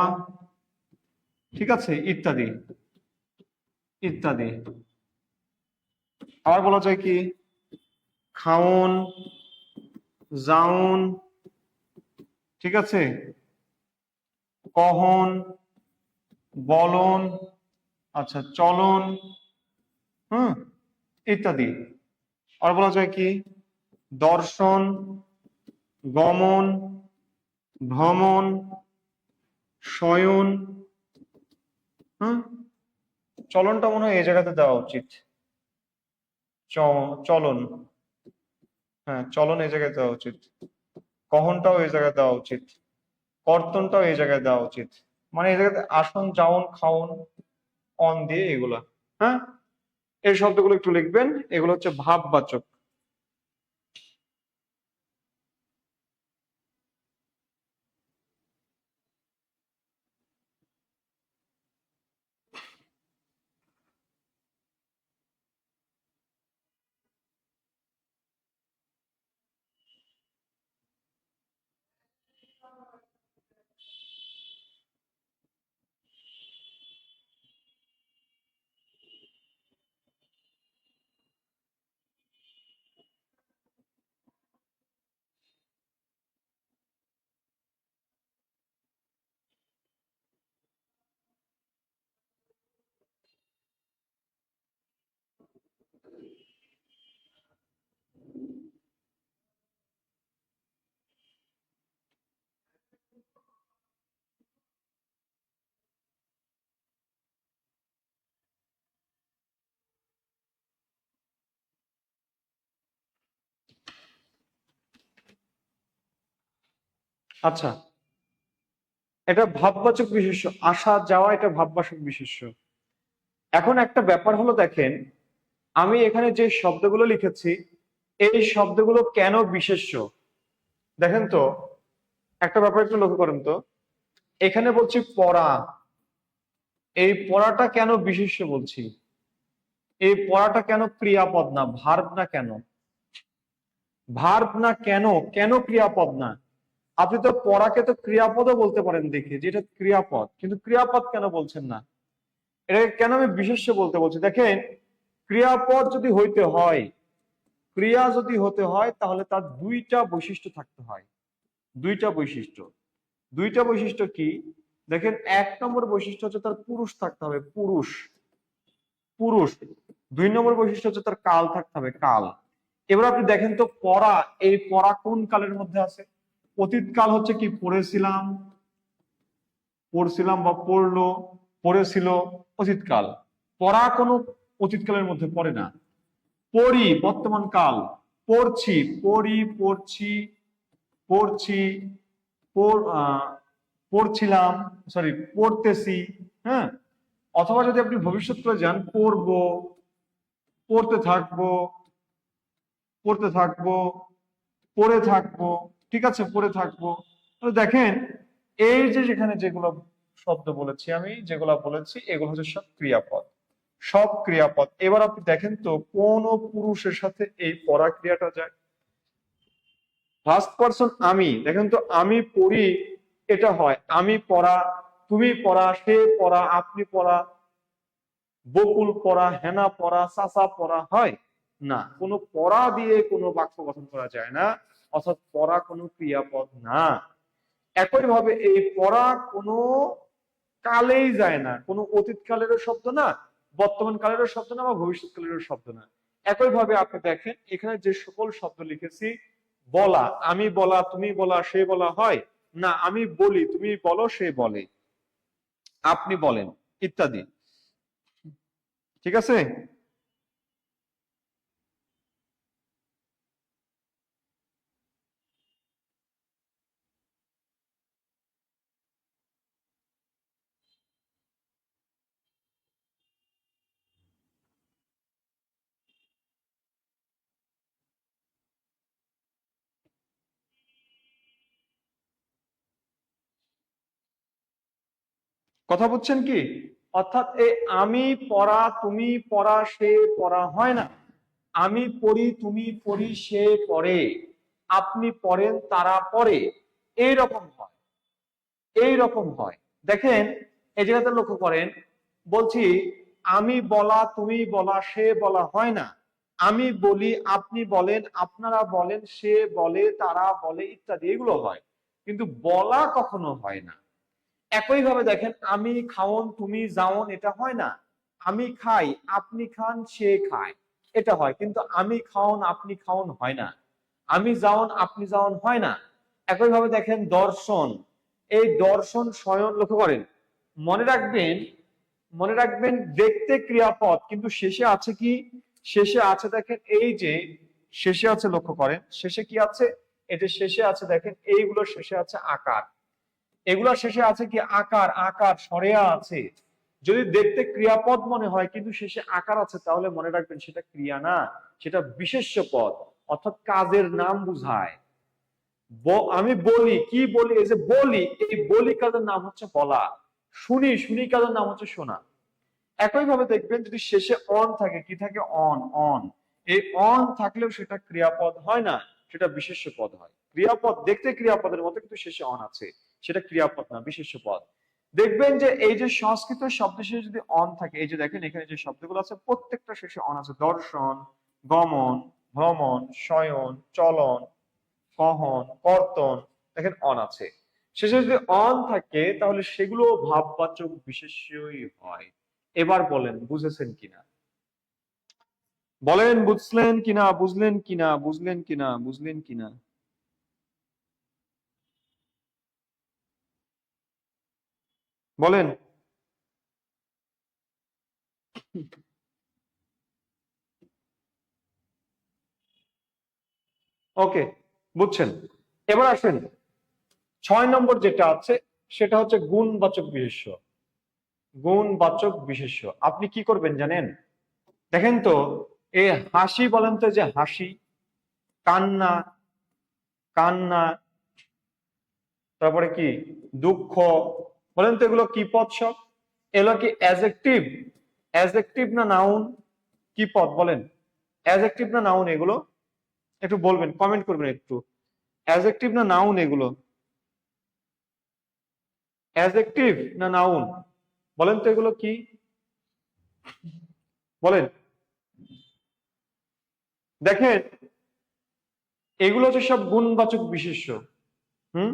ঠিক আছে, ইত্যাদি ইত্যাদি। আবার বলা যায় কি, খাওন, যাওন, ঠিক আছে, কহন, বলন, আচ্ছা, চলন, হুম, ইত্যাদি। আর বলা যায় কি, দর্শন, গমন, ভ্রমণ, শয়ন, হুম, চলনটা মনে হয় এই জায়গাতে দেওয়া উচিত, চলন, হ্যাঁ, চলন এই জায়গায় দেওয়া উচিত, কহনটাও এই জায়গায় দেওয়া উচিত, কর্তনটাও এই জায়গায় দেওয়া উচিত। মানে এই জায়গাতে আসন, যাওন, খাওন, অন দিয়ে এগুলা, হ্যাঁ, এই শব্দগুলো একটু লিখবেন, এগুলো হচ্ছে ভাববাচক। আচ্ছা, এটা ভাববাচক বিশেষ্য, আসা যাওয়া এটা ভাববাচক বিশেষ্য। এখন একটা ব্যাপার হলো দেখেন, আমি এখানে যে শব্দগুলো লিখেছি এই শব্দগুলো কেন বিশেষ্য দেখেন তো, একটা ব্যাপার একটু লক্ষ্য করেন তো। এখানে বলছি পড়া, এই পড়াটা কেন বিশেষ্য বলছি? এই পড়াটা কেন ক্রিয়াপদ না, ভার্ব না? কেন ভার্ব না? কেন কেন ক্রিয়াপদ না? আপনি তো পড়াকে তো ক্রিয়াপদও বলতে পারেন, দেখি যেটা ক্রিয়াপদ, কিন্তু ক্রিয়াপদ কেন বলছেন না? এটাকে কেন আমি বিশেষ্য বলতে বলছি? দেখেন, ক্রিয়াপদ যদি হইতে হয়, ক্রিয়া যদি হতে হয়, তাহলে তার দুইটা বৈশিষ্ট্য থাকতে হয়। দুইটা বৈশিষ্ট্য। দুইটা বৈশিষ্ট্য কি? দেখেন, এক নম্বর বৈশিষ্ট্য হচ্ছে তার পুরুষ থাকতে হবে, পুরুষ, পুরুষ। দুই নম্বর বৈশিষ্ট্য হচ্ছে তার কাল থাকতে হবে, কাল। এবার আপনি দেখেন তো, পড়া, এই পড়া কোন কালের মধ্যে আছে? অতীত কাল হচ্ছে কি, পড়েছিলাম, পড়ছিলাম বা পড়লো, পড়েছিল, অতীতকাল। পড়া কোনো অতীতকালের মধ্যে পড়ে না। পড়ি বর্তমান কাল, পড়ছি, পড়ি, পড়ছি, পড়ছি, পড়ছিলাম, সরি পড়তেছি, হ্যাঁ। অথবা যদি আপনি ভবিষ্যৎকালে যান, পড়বো, পড়তে থাকবো, পড়তে থাকবো, পড়ে থাকবো, ঠিক আছে, পড়ে থাকবো। তো দেখেন, এই যে যেখানে যেগুলো শব্দ বলেছি, আমি যেগুলো বলেছি এগুলো হচ্ছে সব ক্রিয়াপদ, সব ক্রিয়াপদ। এবার আপনি দেখেন তো কোন পুরুষের সাথে এই পড়া ক্রিয়াটা যায়? ফার্স্ট পারসন আমি, দেখেন তো, আমি পড়ি, এটা হয় আমি পড়া, তুমি পড়া, সে পড়া, আপনি পড়া, বকুল পড়া, হেনা পড়া, চাচা পড়া, হয় না। কোনো পড়া দিয়ে কোনো বাক্য গঠন করা যায় না, অর্থাৎ পড়া কোনো ক্রিয়াপদ না। একইভাবে এই পড়া কোনো কালেই যায় না, কোনো অতীত কালেরও শব্দ না, বর্তমান কালেরও শব্দ না, বা ভবিষ্যৎ কালেরও শব্দ না। একইভাবে আপনি দেখেন এখানে যে সকল শব্দ লিখেছি, বলা, আমি বলা, তুমি বলা, সে বলা, হয় না। আমি বলি, তুমি বলো, সে বলে, আপনি বলেন, ইত্যাদি। ঠিক আছে? কথা বুঝছেন কি? অর্থাৎ এই আমি পড়া, তুমি পড়া, সে পড়া, হয় না। আমি পড়ি, তুমি পড়ি, সে পড়ে, আপনি পড়েন, তারা পড়ে, এইরকম হয়, এইরকম হয়। দেখেন, এই জায়গাতে লক্ষ্য করেন, বলছি আমি বলা, তুমি বলা, সে বলা, হয় না। আমি বলি, আপনি বলেন, আপনারা বলেন, সে বলে, তারা বলে, ইত্যাদি, এগুলো হয়, কিন্তু বলা কখনো হয় না। একইভাবে দেখেন, আমি খাওন, তুমি যাওন, এটা হয় না। আমি খাই, আপনি খান, সে খায়, এটা হয়, কিন্তু আমি খাওন, আপনি খাওন, হয় না। আমি যাওন, আপনি যাওন, হয় না। একইভাবে দেখেন, দর্শন, এই দর্শন, শয়ন, লক্ষ্য করেন, মনে রাখবেন, মনে রাখবেন, দেখতে ক্রিয়াপদ, কিন্তু শেষে আছে কি? শেষে আছে দেখেন, এই যে শেষে আছে, লক্ষ্য করেন শেষে কি আছে, এটা শেষে আছে দেখেন, এইগুলো শেষে আছে আকার, এগুলা শেষে আছে কি? আকার, আকার সরেয়া আছে। যদি দেখতে ক্রিয়াপদ মনে হয় কিন্তু শেষে আকার আছে, তাহলে মনে রাখবেন সেটা ক্রিয়া না, সেটা বিশেষ্য পদ, অর্থাৎ কাজের নাম বুঝায়। আমি বলি, কি বলি? এই যে বলি, এই বলি কাজের নাম হচ্ছে বলা। শুনি, শুনি কাজের নাম হচ্ছে শোনা। একইভাবে দেখবেন, যদি শেষে অন থাকে, কি থাকে? On, on. এই অন থাকলেও সেটা ক্রিয়াপদ হয় না, সেটা বিশেষ্য পদ হয়। ক্রিয়াপদ দেখতে ক্রিয়াপদের মতো, কিন্তু শেষে অন আছে, সেটা ক্রিয়াপদ না, বিশেষ্য পদ। দেখবেন যে এই যে সংস্কৃত শব্দ শেষে যদি অন থাকে, এই যে দেখেন এখানে যে শব্দগুলো আছে প্রত্যেকটা শেষে অন আছে। দর্শন, গমন, ভ্রমণ, শয়ন, চলন, কহন, কর্তন, দেখেন অন আছে। শেষে যদি অন থাকে তাহলে সেগুলো ভাববাচক বিশেষ্যই হয়। এবার বলেন বুঝেছেন কিনা? বলেন বুঝলেন কিনা, বুঝলেন কিনা, বুঝলেন কিনা, বুঝলেন কিনা? বলেন। ওকে, বুঝছেন। এবার আসেন, 6 নম্বর যেটা আছে সেটা হচ্ছে গুণবাচক বিশেষ্য। গুণবাচক বিশেষ্য আপনি কি করবেন জানেন? দেখেন তো, এই হাসি বলেন তো, যে হাসি, কান্না, কান্না, তারপরে কি দুঃখ, বলেন তো এগুলো কি পদ সব? এগুলো কি অ্যাডজেক্টিভ? অ্যাডজেক্টিভ না নাউন? কি পদ বলেন? অ্যাডজেক্টিভ না নাউন এগুলো? একটু বলবেন, কমেন্ট করবেন একটু। অ্যাডজেক্টিভ না নাউন এগুলো? অ্যাডজেক্টিভ না নাউন? বলেন তো এগুলো কি? বলেন। দেখেন, এগুলো হচ্ছে সব গুণবাচক বিশেষ্য। হুম,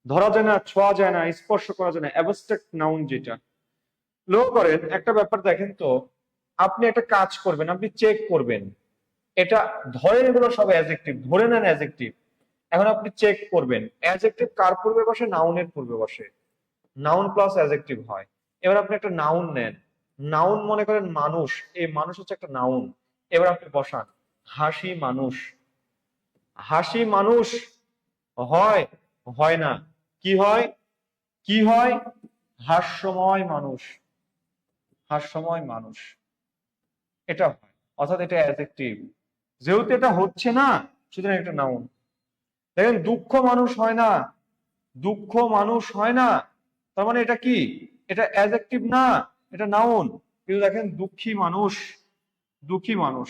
ধরা যায় না, ছোঁয়া যায় না, স্পর্শ করা যায় না, অ্যাবস্ট্রাক্ট নাউন যেটা। লক্ষ্য করেন একটা ব্যাপার, দেখেন তো, আপনি একটা কাজ করবেন, আপনি চেক করবেন, এটা ধরেন এগুলো সব অ্যাডজেক্টিভ, ধরে নেন অ্যাডজেক্টিভ। এখন আপনি চেক করবেন অ্যাডজেক্টিভ কার পূর্বে বসে? নাউনের পূর্বে বসে। নাউন প্লাস অ্যাডজেক্টিভ হয়। এবার আপনি একটা নাউন নেন, নাউন মনে করেন মানুষ, এই মানুষ হচ্ছে একটা নাউন। এবার আপনি বসান হাসি মানুষ। হাসি মানুষ হয়? হয় না। কি হয়? কি হয়? হাস্যময় মানুষ। হাস্যময় মানুষ, এটা হয়। অর্থাৎ এটা অ্যাডজেক্টিভ। যেহেতু এটা হচ্ছে না, সুতরাং একটা নাউন। দেখেন, দুঃখ মানুষ হয় না, দুঃখ মানুষ হয় না, তার মানে এটা কি? এটা অ্যাডজেক্টিভ না, এটা নাউন। কিন্তু দেখেন, দুঃখী মানুষ, দুঃখী মানুষ,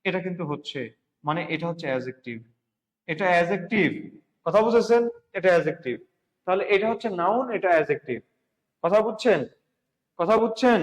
এটা কিন্তু হচ্ছে, মানে এটা হচ্ছে অ্যাডজেক্টিভ। এটা অ্যাডজেক্টিভ, কথা বুঝেছেন? এটা অ্যাডজেক্টিভ। তাহলে এটা হচ্ছে নাউন, এটা অ্যাডজেক্টিভ। কথা বুঝছেন? কথা বুঝছেন?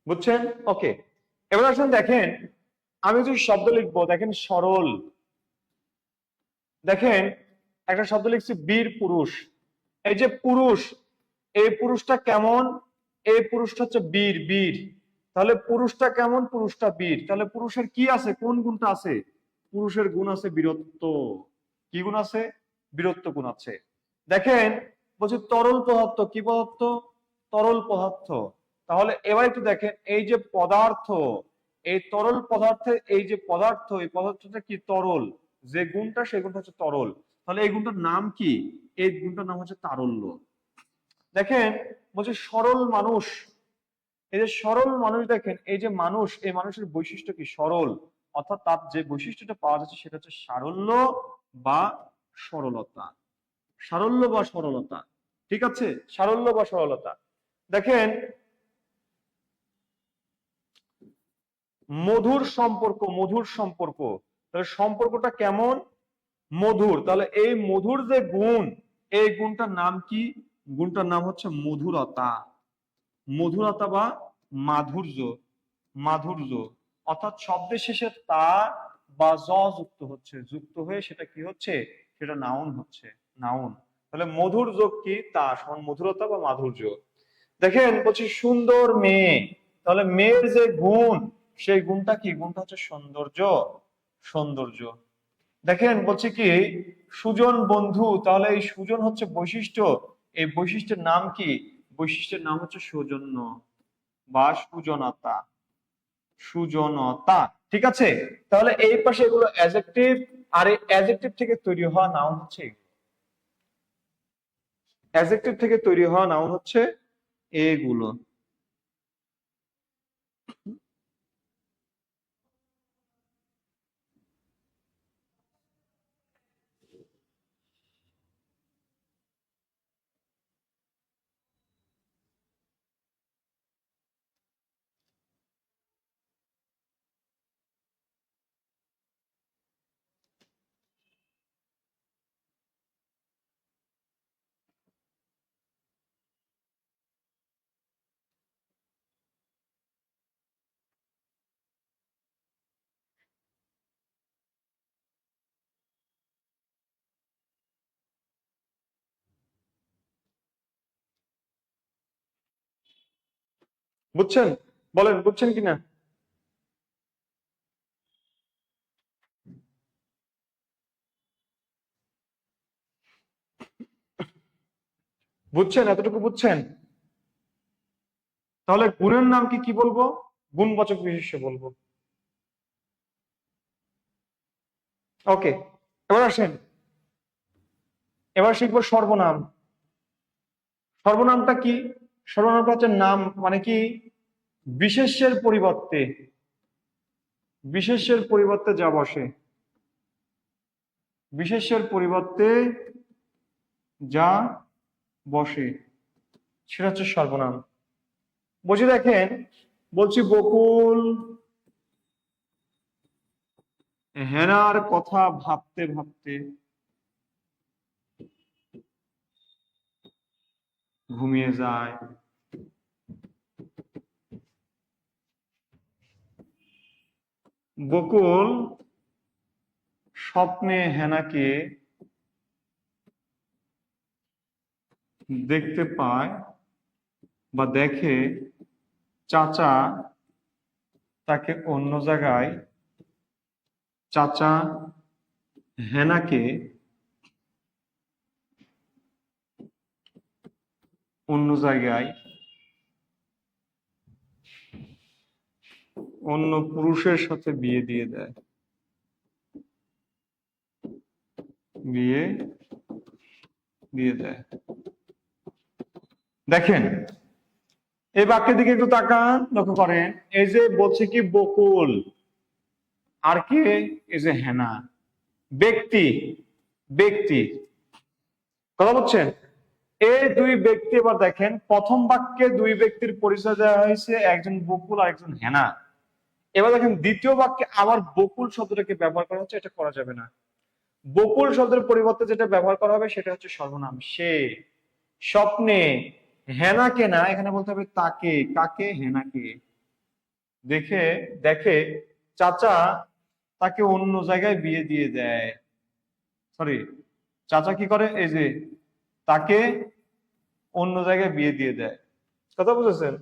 বুঝছেন? ওকে। এবার আসুন দেখেন, আমি যদি শব্দ লিখবো, দেখেন সরল। দেখেন, একটা শব্দ লিখছি বীর পুরুষ। এই যে পুরুষ, এই পুরুষটা কেমন? এই পুরুষটা হচ্ছে বীর, বীর। তাহলে পুরুষটা কেমন? পুরুষটা বীর। তাহলে পুরুষের কি আছে? কোন গুণটা আছে? পুরুষের গুণ আছে বীরত্ব। কি গুণ আছে? বীরত্ব গুণ আছে। দেখেন, বলছি তরল পদার্থ, কি পদার্থ? তরল পদার্থ। তাহলে এবার একটু দেখেন, এই যে পদার্থ, এই তরল পদার্থের এই যে পদার্থ, এই পদার্থটা কি? তরল। যে গুণটা, সেই গুণটা হচ্ছে তরল। তাহলে এই গুণটার নাম কি? এই গুণটার নাম হচ্ছে তারল্য। দেখেন, বলছে সরল মানুষ। এই যে সরল মানুষ, দেখেন এই যে মানুষ, এই মানুষের বৈশিষ্ট্য কি? সরল। অর্থাৎ তার যে বৈশিষ্ট্যটা পাওয়া যাচ্ছে সেটা হচ্ছে সারল্য বা সরলতা। সারল্য বা সরলতা, ঠিক আছে? সারল্য বা সরলতা। দেখেন, মধুর সম্পর্ক, মধুর সম্পর্ক, তাহলে সম্পর্কটা কেমন? মধুর। তাহলে এই মধুর যে গুণ, এই গুণটার নাম কি? গুণটার নাম হচ্ছে মধুরতা। মধুরতা বা মাধুর্য, মাধুর্য। অর্থাৎ শব্দের শেষে তা বা জ যুক্ত হচ্ছে, যুক্ত হয়ে সেটা কি হচ্ছে? সেটা নাউন হচ্ছে, নাউন। তাহলে মধুর যোগ কি? তা সমান মধুরতা বা মাধুর্য। দেখেন, বলছি সুন্দর মেয়ে, তাহলে মেয়ের যে গুণ, সেই গুণটা কি? গুণটা হচ্ছে সৌন্দর্য, সৌন্দর্য। দেখেন, বলছি কি সুজন বন্ধু, তাহলে এই সুজন হচ্ছে বৈশিষ্ট্য, এই বৈশিষ্ট্যের নাম কি? বৈশিষ্ট্যের নাম হচ্ছে সৌজন্য বা সুজনতা, সুজনতা। ঠিক আছে? তাহলে এই পাশে এগুলো অ্যাডজেক্টিভ, আর এই অ্যাডজেক্টিভ থেকে তৈরি হওয়া নাউন হচ্ছে, অ্যাডজেক্টিভ থেকে তৈরি হওয়া নাউন হচ্ছে এগুলো। বুঝছেন? বলেন বুঝছেন কিনা? বুঝছেন? এতটুকু বুঝছেন? তাহলে গুণের নাম কি বলবো? গুণবাচক বিশেষ্য বলবো। ওকে, এবার আসেন, এবার শিখবো সর্বনাম। সর্বনামটা কি? সর্বনামটা হচ্ছে নাম, মানে কি বিশেষ্যের পরিবর্তে, বিশেষ্যের পরিবর্তে যা বসে, বিশেষ্যের পরিবর্তে যা বসে সেটা হচ্ছে সর্বনাম। বলছি দেখেন, বলছি বকুল হেনার কথা ভাবতে ভাবতে ঘুমিয়ে যায়। বকুল স্বপ্নে হেনাকে দেখতে পায় বা দেখে চাচা তাকে অন্য জায়গায়, চাচা হেনাকে অন্য জায়গায় অন্য পুরুষের সাথে বিয়ে দিয়ে দেয়, বিয়ে দিয়ে দেয়। দেখেন এই বাক্যের দিকে একটু তাকান, লক্ষ্য করেন। এই যে বলছে কি বকুল, আর কে? এই যে হেনা, ব্যক্তি, ব্যক্তি, কথা বলছেন? এই দুই ব্যক্তি, এবার দেখেন প্রথম বাক্যে দুই ব্যক্তির পরিচয় দেওয়া হয়েছে, একজন বকুল আর একজন হেনা। এবার দেখেন দ্বিতীয় বাক্যে আবার বকুল শব্দটাকে ব্যবহার করা হচ্ছে, এটা করা যাবে না। বকুল শব্দের পরিবর্তে যেটা ব্যবহার করা হবে সেটা হচ্ছে সর্বনাম। সে স্বপ্নে হেনাকে না, এখানে বলতে হবে তাকে। কাকে? হেনাকে দেখে, দেখে চাচা তাকে অন্য জায়গায় বিয়ে দিয়ে দেয়। সরি, চাচা কি করে? এই যে তাকে অন্য জায়গায় বিয়ে দিয়ে দেয়। কথা বুঝেছেন?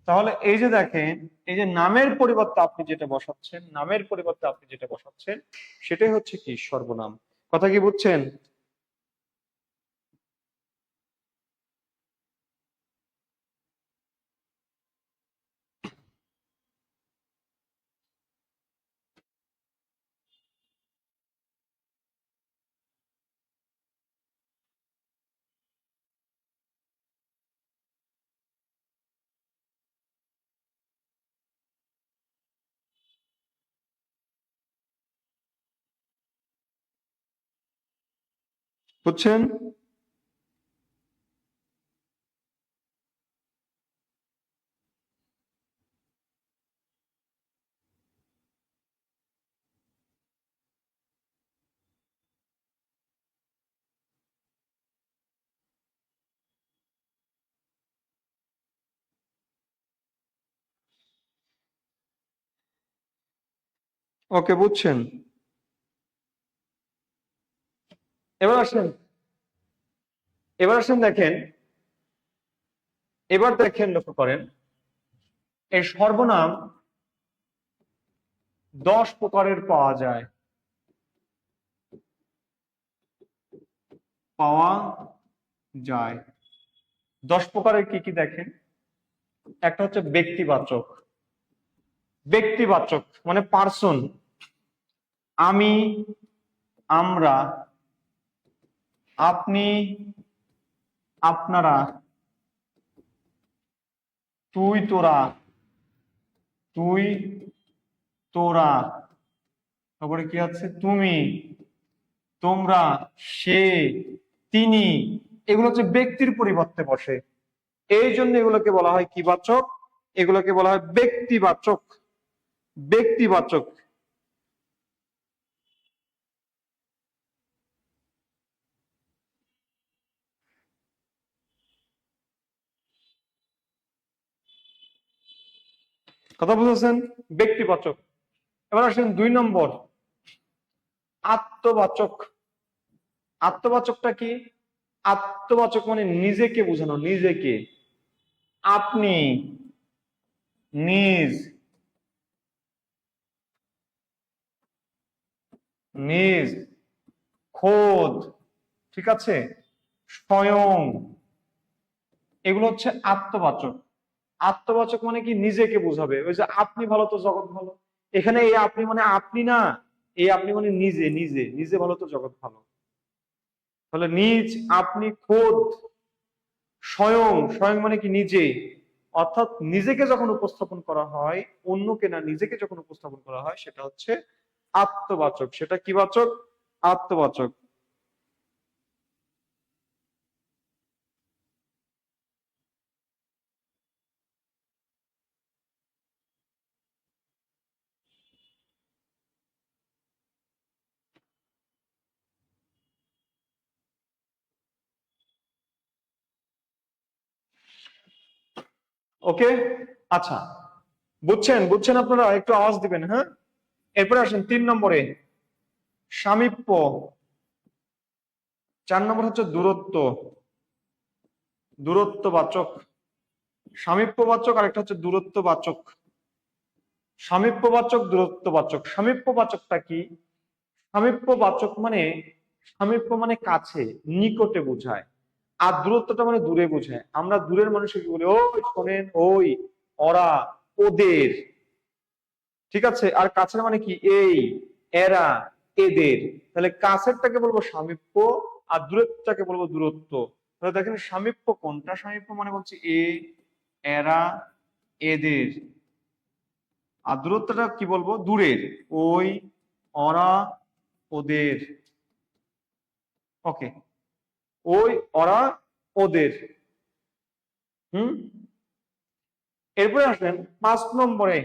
তাহলে এই যে দেখেন, এই যে নামের পরিবর্তে আপনি যেটা বসাচ্ছেন, নামের পরিবর্তে আপনি যেটা বসাচ্ছেন সেটাই হচ্ছে কি সর্বনাম। কথা কি বুঝছেন? বুঝছেন? ওকে, বুঝছেন? এবার আসেন, এবার আসেন দেখেন, এবার দেখেন, লক্ষ্য করেন এই সর্বনাম 10 প্রকারের পাওয়া যায়, পাওয়া যায়। 10 প্রকারের কি কি দেখেন। একটা হচ্ছে ব্যক্তিবাচক, ব্যক্তিবাচক মানে পার্সন। আমি, আমরা, আপনি, আপনারা, তুই তোরা, তুই তোরা, তারপরে কি আছে? তুমি, তোমরা, সে, তিনি। এগুলো হচ্ছে ব্যক্তির পরিবর্তে বসে, এই জন্য এগুলোকে বলা হয় কি বাচক? এগুলোকে বলা হয় ব্যক্তিবাচক। ব্যক্তিবাচক। কথা বুঝেছেন? ব্যক্তিবাচক। এবার আসেন 2 নম্বর, আত্মবাচক। আত্মবাচকটা কি? আত্মবাচক মানে নিজেকে বোঝানো, নিজেকে। আপনি, নিজ, নিজ, খোদ, ঠিক আছে, স্বয়ং, এগুলো হচ্ছে আত্মবাচক। আত্মবাচক মানে কি নিজেকে বোঝাবে, ওই যে আপনি ভালো তো জগৎ ভালো। এখানে এই আপনি মানে আপনি না, এই আপনি মানে নিজে, নিজে নিজে ভালো তো জগৎ ভালো। তাহলে নিজ, আপনি, খোদ, স্বয়ং, স্বয়ং মানে কি নিজে। অর্থাৎ নিজেকে যখন উপস্থাপন করা হয়, অন্যকে না নিজেকে যখন উপস্থাপন করা হয়, সেটা হচ্ছে আত্মবাচক। সেটা কি বাচক? আত্মবাচক। ওকে, আচ্ছা, বুঝছেন? বুঝছেন আপনারা? একটু আওয়াজ দিবেন, হ্যাঁ। এরপরে আসেন 3 নম্বরে, সামীপ্য। 4 নম্বর হচ্ছে দূরত্ব, দূরত্ববাচক। সামীপ্যবাচক, আরেকটা হচ্ছে দূরত্ববাচক। সামীপ্যবাচক, দূরত্ববাচক। সামীপ্যবাচকটা কি? সামীপ্যবাচক মানে, সামীপ্য মানে কাছে, নিকটে বোঝায়। আর দূরত্বটা মানে দূরে বোঝায়। আমরা দূরের মানুষকে কি বলি? ওই শোনেন, ওই, ওরা, ওদের। ঠিক আছে? আর কাছের মানে কি? এই, এরা, এদের। তাহলে কাছেরটাকে বলবো সামীপ্য, আর দূরত্বটাকে বলবো দূরত্ব। তাহলে দেখেন সামীপ্য কোনটা? সামীপ্য মানে বলছি এ, এরা, এদের। আর দূরত্বটা কি বলবো? দূরের, ওই, ওরা, ওদের। ওকে, ওই, ওরা, ওদের। হুম। এরপরে আসেন 5 নম্বরে,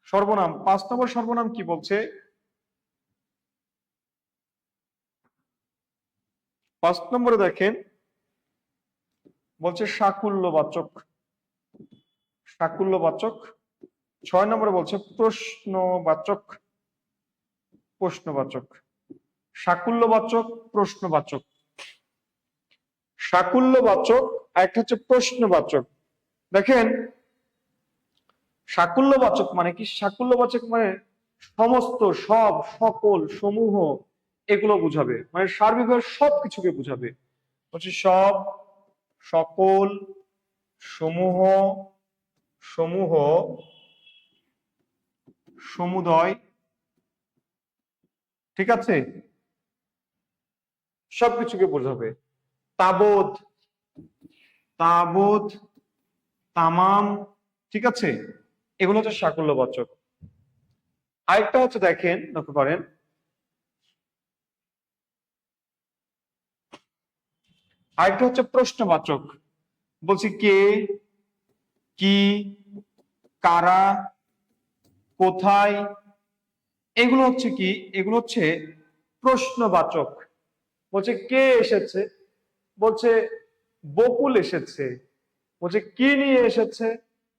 সর্বনাম। 5 নম্বর সর্বনাম কি বলছে? 5 নম্বরে দেখেন, বলছে সাকুল্যবাচক, সাকুল্যবাচক। 6 নম্বরে বলছে প্রশ্নবাচক, প্রশ্নবাচক। সাকুল্যবাচক, প্রশ্নবাচক। সাকুল্যবাচক, একটা হচ্ছে প্রশ্নবাচক। দেখেন সাকুল্যবাচক মানে কি? সাকুল্যবাচক মানে সমস্ত, সব, সকল, সমূহ, এগুলো বুঝাবে, মানে সার্বিকভাবে সবকিছুকে বুঝাবে। হচ্ছে সব, সকল, সমূহ, সমূহ, সমুদয়। ঠিক আছে? সবকিছুকে বোঝাবে। তাবৎ, তাবৎ, তামাম। ঠিক আছে? এগুলো হচ্ছে সাকুল্যবাচক। আরেকটা হচ্ছে দেখেন, লক্ষ্য করেন, আরেকটা হচ্ছে প্রশ্নবাচক। বলছি কে, কি, কারা, কোথায়। এগুলো হচ্ছে কি? এগুলো হচ্ছে প্রশ্নবাচক। বলছে কে এসেছে? বলছে বকুল এসেছে। বলছে কি নিয়ে এসেছে?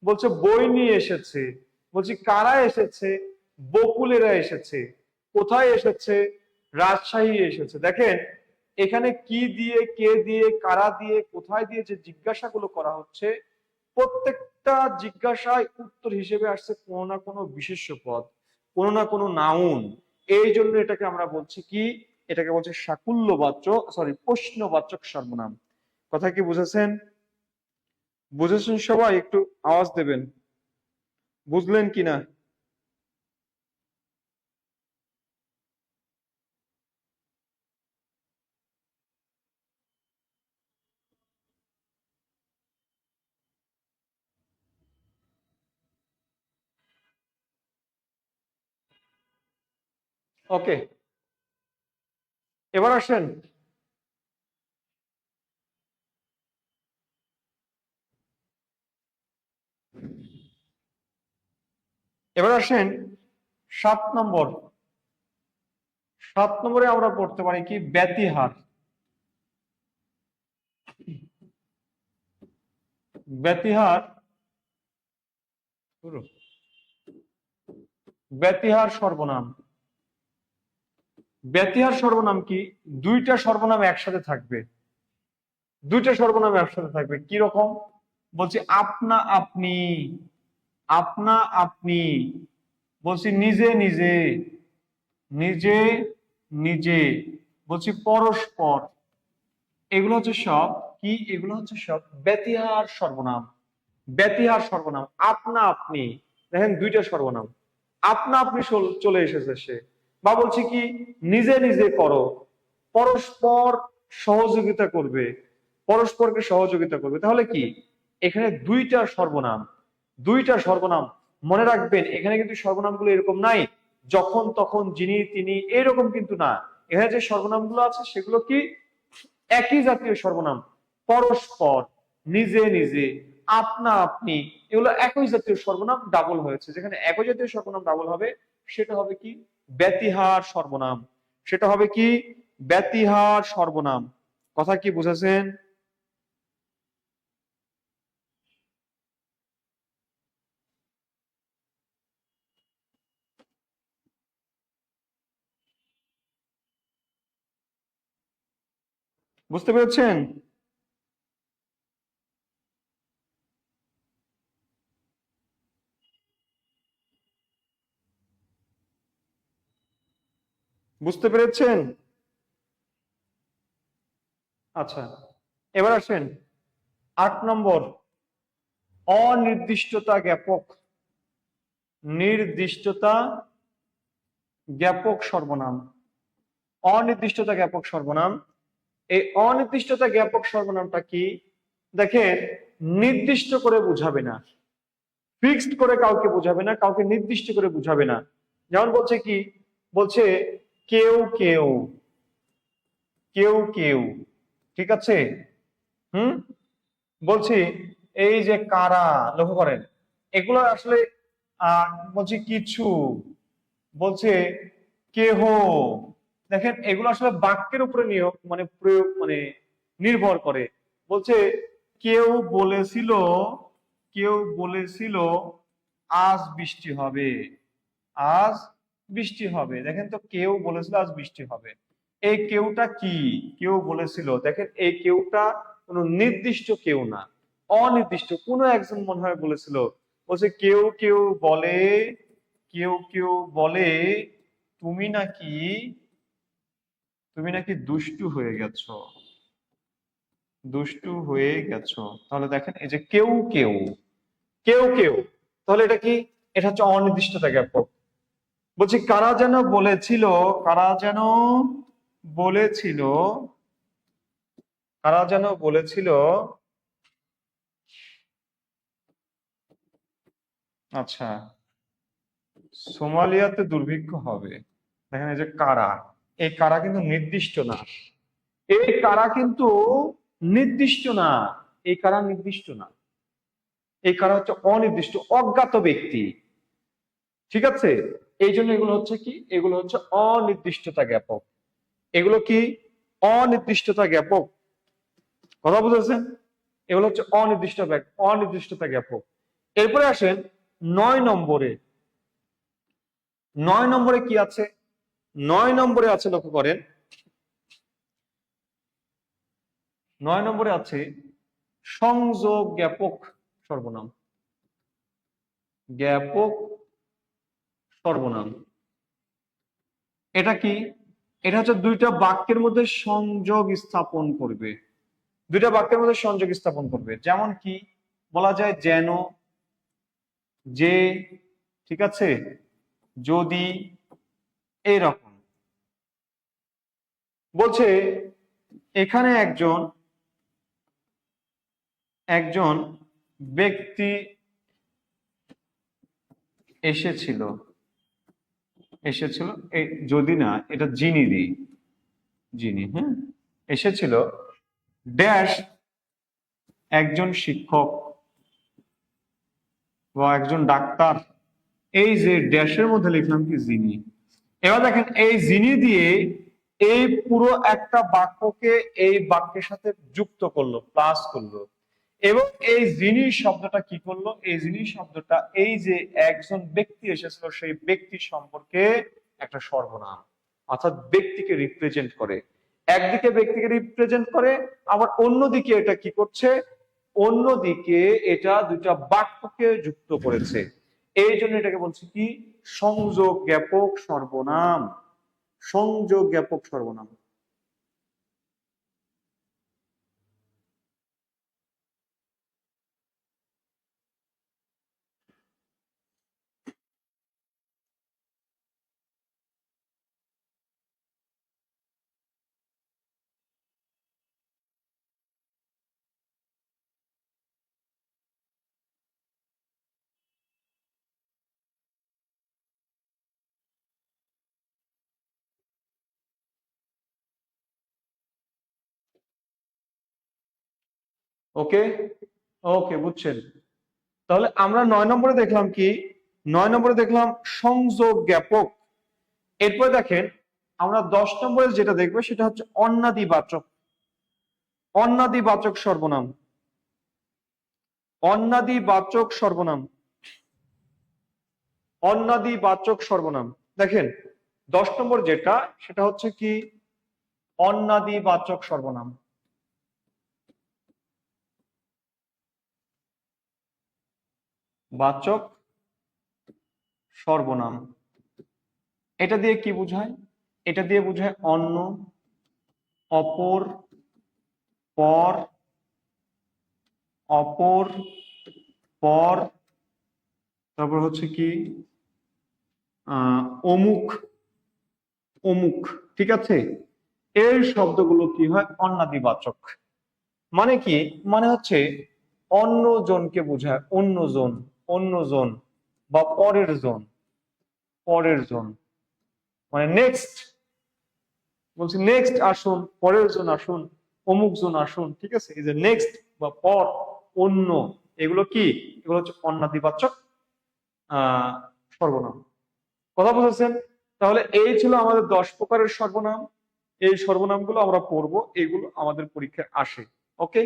বলছে বই নিয়ে এসেছে। বলছি কারা এসেছে? বকুলেরা এসেছে। কোথায় এসেছে? রাজশাহী এসেছে। দেখেন এখানে কি দিয়ে, কে দিয়ে, কারা দিয়ে, কোথায় দিয়ে যে জিজ্ঞাসাগুলো করা হচ্ছে, প্রত্যেকটা জিজ্ঞাসায় উত্তর হিসেবে আসছে কোনো না কোনো বিশেষ্য পদ, কোনো না কোনো নাউন। এই জন্য এটাকে আমরা বলছি কি? এটাকে বলছে সাকুল্যবাচক, সরি, প্রশ্নবাচক সর্বনাম। কথা কি বুঝেছেন? বুঝেছেন সবাই? একটু আওয়াজ দেবেন, বুঝলেন কিনা। ওকে, এবার আসেন, এবার আসেন 7 নম্বর। 7 নম্বরে আমরা পড়তে পারি কি? ব্যতিহার। ব্যতিহার, ব্যতিহার সর্বনাম। ব্যতিহার সর্বনাম কি? দুইটা সর্বনাম একসাথে থাকবে, দুইটা সর্বনাম একসাথে থাকবে। কি রকম? বলছি আপনা আপনি, আপনা আপনি। বলছি নিজে নিজে, নিজে নিজে। বলছি পরস্পর। এগুলো হচ্ছে সব কি, এগুলো হচ্ছে সব ব্যতিহার সর্বনাম। ব্যতিহার সর্বনাম। আপনা আপনি, দেখেন দুইটা সর্বনাম। আপনা আপনি চলে এসেছে সে, বা বলছি কি নিজে নিজে করো, পরস্পর সহযোগিতা করবে, পরস্পরকে সহযোগিতা করবে। তাহলে কি এখানে দুইটা সর্বনাম, দুইটা সর্বনাম। মনে রাখবেন এখানে কিন্তু সর্বনামগুলো এরকম নাই যখন তখন, যিনি তিনি, এরকম কিন্তু না। এখানে যে সর্বনামগুলো আছে সেগুলো কি একই জাতীয় সর্বনাম। পরস্পর, নিজে নিজে, আপনা আপনি, এগুলো একই জাতীয় সর্বনাম ডাবল হয়েছে। যেখানে একই জাতীয় সর্বনাম ডাবল হবে সেটা হবে কি ব্যতিহার সর্বনাম। সেটা হবে কি ব্যতিহার সর্বনাম। কথা কি বুঝেছেন? বুঝতে পেরেছেন? বুঝতে পেরেছেন? আচ্ছা, এবার আসেন 8 নম্বর, অনির্দিষ্টতা জ্ঞাপক। নির্দিষ্টতা জ্ঞাপক সর্বনাম। অনির্দিষ্টতা জ্ঞাপক সর্বনাম। এই অনির্দিষ্টতা জ্ঞাপক সর্বনামটা কি? দেখেন, নির্দিষ্ট করে বুঝাবে না, ফিক্সড করে কাউকে বুঝাবে না, কাউকে নির্দিষ্ট করে বুঝাবে না। যেমন বলছে কি, বলছে কেউ কেউ, কেউ কেউ, ঠিক আছে? হুম, বলছি এই যে কারা, লক্ষ্য করেন এগুলো আসলে বলছি কিছু, বলছে কেহ। দেখেন এগুলো আসলে বাক্যের উপরে নিয়োগ মানে প্রয়োগ মানে নির্ভর করে। বলছে কেউ বলেছিল, কেউ বলেছিল আজ বৃষ্টি হবে, আজ বৃষ্টি হবে। দেখেন তো কেউ বলেছিল আজ বৃষ্টি হবে, এই কেউটা কি? কেউ বলেছিল। দেখেন এই কেউটা কোনো নির্দিষ্ট কেউ না, অনির্দিষ্ট কোনো একজন মনে হয় বলেছিল। বলছে কেউ কেউ বলে, কেউ কেউ বলে তুমি নাকি, তুমি নাকি দুষ্টু হয়ে গেছো, দুষ্টু হয়ে গেছো। তাহলে দেখেন এই যে কেউ কেউ, কেউ কেউ, তাহলে এটা কি? এটা হচ্ছে অনির্দিষ্টতা জ্ঞাপক। বলছি কারা যেন বলেছিল, কারা যেন বলেছিল, কারা যেন বলেছিল, আচ্ছা সোমালিয়াতে দুর্ভিক্ষ হবে। দেখেন এই যে কারা, এই কারা কিন্তু নির্দিষ্ট না, এই কারা কিন্তু নির্দিষ্ট না, এই কারা নির্দিষ্ট না, এই কারা হচ্ছে অনির্দিষ্ট, অজ্ঞাত ব্যক্তি। ঠিক আছে? এই জন্য এগুলো হচ্ছে কি, এগুলো হচ্ছে অনির্দিষ্টতা জ্ঞাপক। এগুলো কি অনির্দিষ্টতা জ্ঞাপক। কথা বুঝেছেন? এগুলো হচ্ছে অনির্দিষ্টতা জ্ঞাপক। এরপরে আসেন 9 নম্বরে। 9 নম্বরে কি আছে? 9 নম্বরে আছে, লক্ষ্য করেন 9 নম্বরে আছে সংযোগ জ্ঞাপক সর্বনাম। জ্ঞাপক সর্বনাম এটা কি? এটা হচ্ছে দুইটা বাক্যের মধ্যে সংযোগ স্থাপন করবে, দুইটা বাক্যের মধ্যে সংযোগ স্থাপন করবে। যেমন কি বলা যায় যেন, যে, ঠিক আছে, যদি, এইরকম। বলছে এখানে একজন, একজন ব্যক্তি এসেছিল, এসেছিল, এই যদি না, এটা যিনি দিই, যিনি, হ্যাঁ, এসেছিল ড্যাশ একজন শিক্ষক বা একজন ডাক্তার। এই যে ড্যাশের মধ্যে লিখলাম কি যিনি। এবার দেখেন এই যিনি দিয়ে এই পুরো একটা বাক্যকে এই বাক্যের সাথে যুক্ত করলো, প্লাস করলো। এবং এই যিনি শব্দটা কি করলো? এই যিনি শব্দটা এই যে একজন ব্যক্তি এসেছিল সেই ব্যক্তি সম্পর্কে একটা সর্বনাম, অর্থাৎ ব্যক্তিকে রিপ্রেজেন্ট করে। একদিকে ব্যক্তিকে রিপ্রেজেন্ট করে, আবার অন্যদিকে এটা কি করছে? অন্যদিকে এটা দুইটা বাক্যকে যুক্ত করেছে। এই জন্য এটাকে বলছি কি সংযোগ জ্ঞাপক সর্বনাম। সংযোগ জ্ঞাপক সর্বনাম। ওকে, ওকে, বুঝছেন। তাহলে আমরা 9 নম্বরে দেখলাম কি, 9 নম্বরে দেখলাম সংযোগ জ্ঞাপক। এরপরে দেখেন আমরা 10 নম্বরে যেটা দেখবো সেটা হচ্ছে অন্যাদিবাচক। অন্যাদিবাচক সর্বনাম, অন্যাদিবাচক সর্বনাম, অন্যাদিবাচক সর্বনাম। দেখেন 10 নম্বর যেটা সেটা হচ্ছে কি অন্যাদিবাচক সর্বনাম। বাচক সর্বনাম, এটা দিয়ে কি বোঝায়? এটা দিয়ে বোঝায় অন্য, অপর, পর, অপর, পর, তারপর হচ্ছে কি অমুক, অমুক। ঠিক আছে, এই শব্দগুলো কি হয়? অন্যাদিবাচক। মানে কি? মানে হচ্ছে অন্য জনকে বোঝায়, অন্যজন, অন্যজন বা পরের জন, পরের জন। মানে নেক্সট, বলছি নেক্সট আসুন, পরের জন আসুন, অমুক জন আসুন। ঠিক আছে, এই যে নেক্সট বা পর, অন্য, এগুলো কি? এগুলো হচ্ছে অন্যাদিবাচক সর্বনাম। কথা বুঝেছেন? তাহলে এই ছিল আমাদের 10 প্রকারের সর্বনাম। এই সর্বনামগুলো আমরা পড়বো, এগুলো আমাদের পরীক্ষায় আসে। ওকে,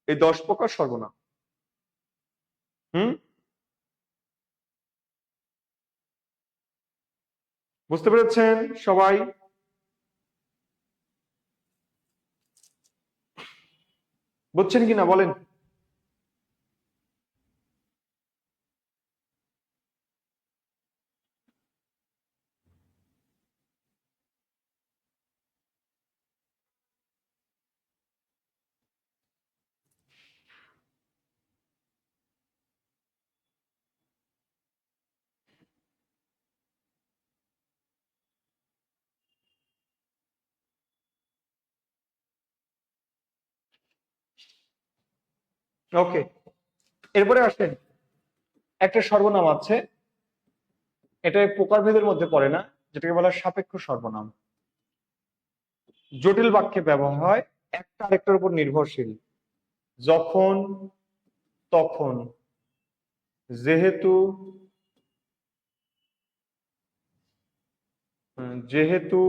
এই 10 প্রকার সর্বনাম। হুম, বুঝতে পেরেছেন সবাই? বুঝছেন কিনা বলেন? ওকে, এরপরে আসেন, একটা সর্বনাম আছে, এটা প্রকারভেদের মধ্যে পড়ে না, যেটাকে বলা হয় সাপেক্ষ সর্বনাম। জটিল বাক্যে ব্যবহার হয়, একটা আরেকটার উপর নির্ভরশীল। যখন, তখন, যেহেতু, যেহেতু,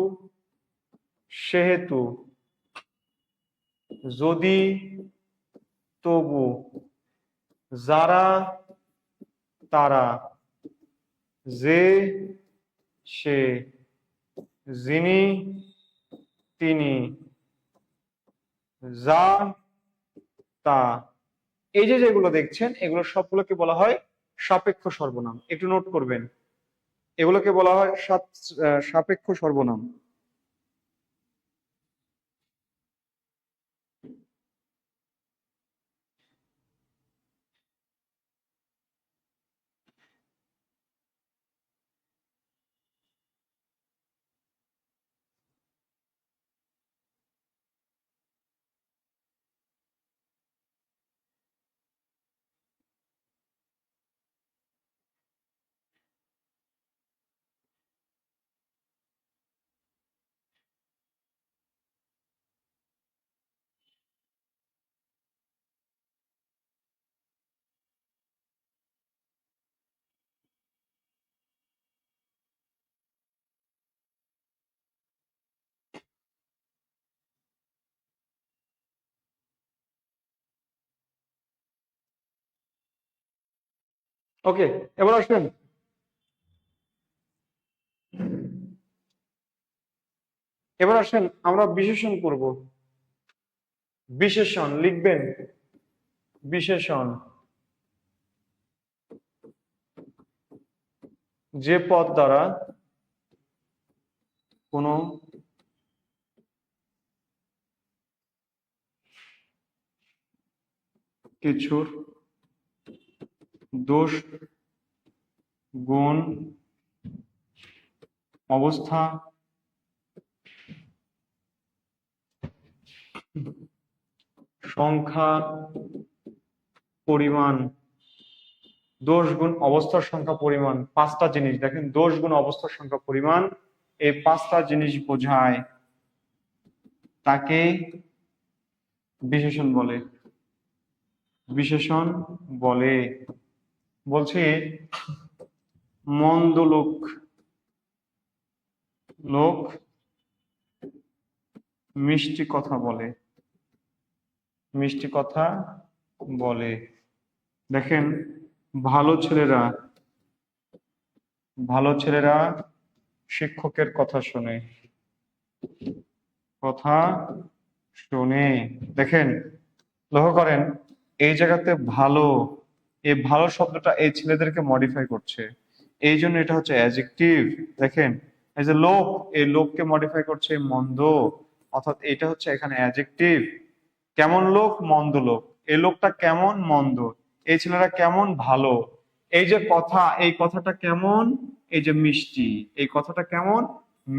সেহেতু, যদি, তবু, যারা, তারা, যে, সে, যিনি, তিনি, যা, তা। এই যে যেগুলো দেখছেন এগুলো সবগুলোকে বলা হয় সাপেক্ষ সর্বনাম। একটু নোট করবেন, এগুলোকে বলা হয় সাপেক্ষ সর্বনাম। ওকে, এবার আসেন, এবার আসেন আমরা বিশেষণ করব। বিশেষণ লিখবেন, বিশেষণ, যে পদ দ্বারা কোনো কিছুর দোষ, গুণ, অবস্থা, সংখ্যা, পরিমাণ। দোষ, গুণ, অবস্থার সংখ্যা, পরিমাণ, 5টা জিনিস। দেখেন দোষ, গুণ, অবস্থার সংখ্যা, পরিমাণ, এই 5টা জিনিস বোঝায় তাকে বিশেষণ বলে, বিশেষণ বলে। বলছি মন্দ লোক, লোক মিষ্টি কথা বলে, মিষ্টি কথা বলে। দেখেন ভালো ছেলেরা, ভালো ছেলেরা শিক্ষকের কথা শোনে, কথা শোনে। দেখেন লক্ষ্য করেন এই জায়গাতে ভালো, এই ভালো শব্দটা এই ছেলেদেরকে মডিফাই করছে, এই জন্য এটা হচ্ছে অ্যাডজেক্টিভ। দেখেন এই যে লোক, এই লোককে মডিফাই করছে মন্দ, অর্থাৎ এটা হচ্ছে এখানে অ্যাডজেক্টিভ। কেমন লোক? মন্দ লোক। এই লোকটা কেমন? মন্দ। এই ছেলেরা কেমন? ভালো। এই যে কথা, এই কথাটা কেমন? এই যে মিষ্টি, এই কথাটা কেমন?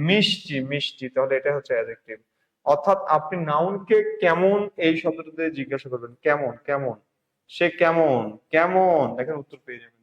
মিষ্টি, মিষ্টি। তাহলে এটা হচ্ছে অ্যাডজেক্টিভ। অর্থাৎ আপনি নাউনকে কেমন এই শব্দটা দিয়ে জিজ্ঞাসা করবেন, কেমন, কেমন, সে কেমন, কেমন, দেখেন উত্তর পেয়ে যাবেন।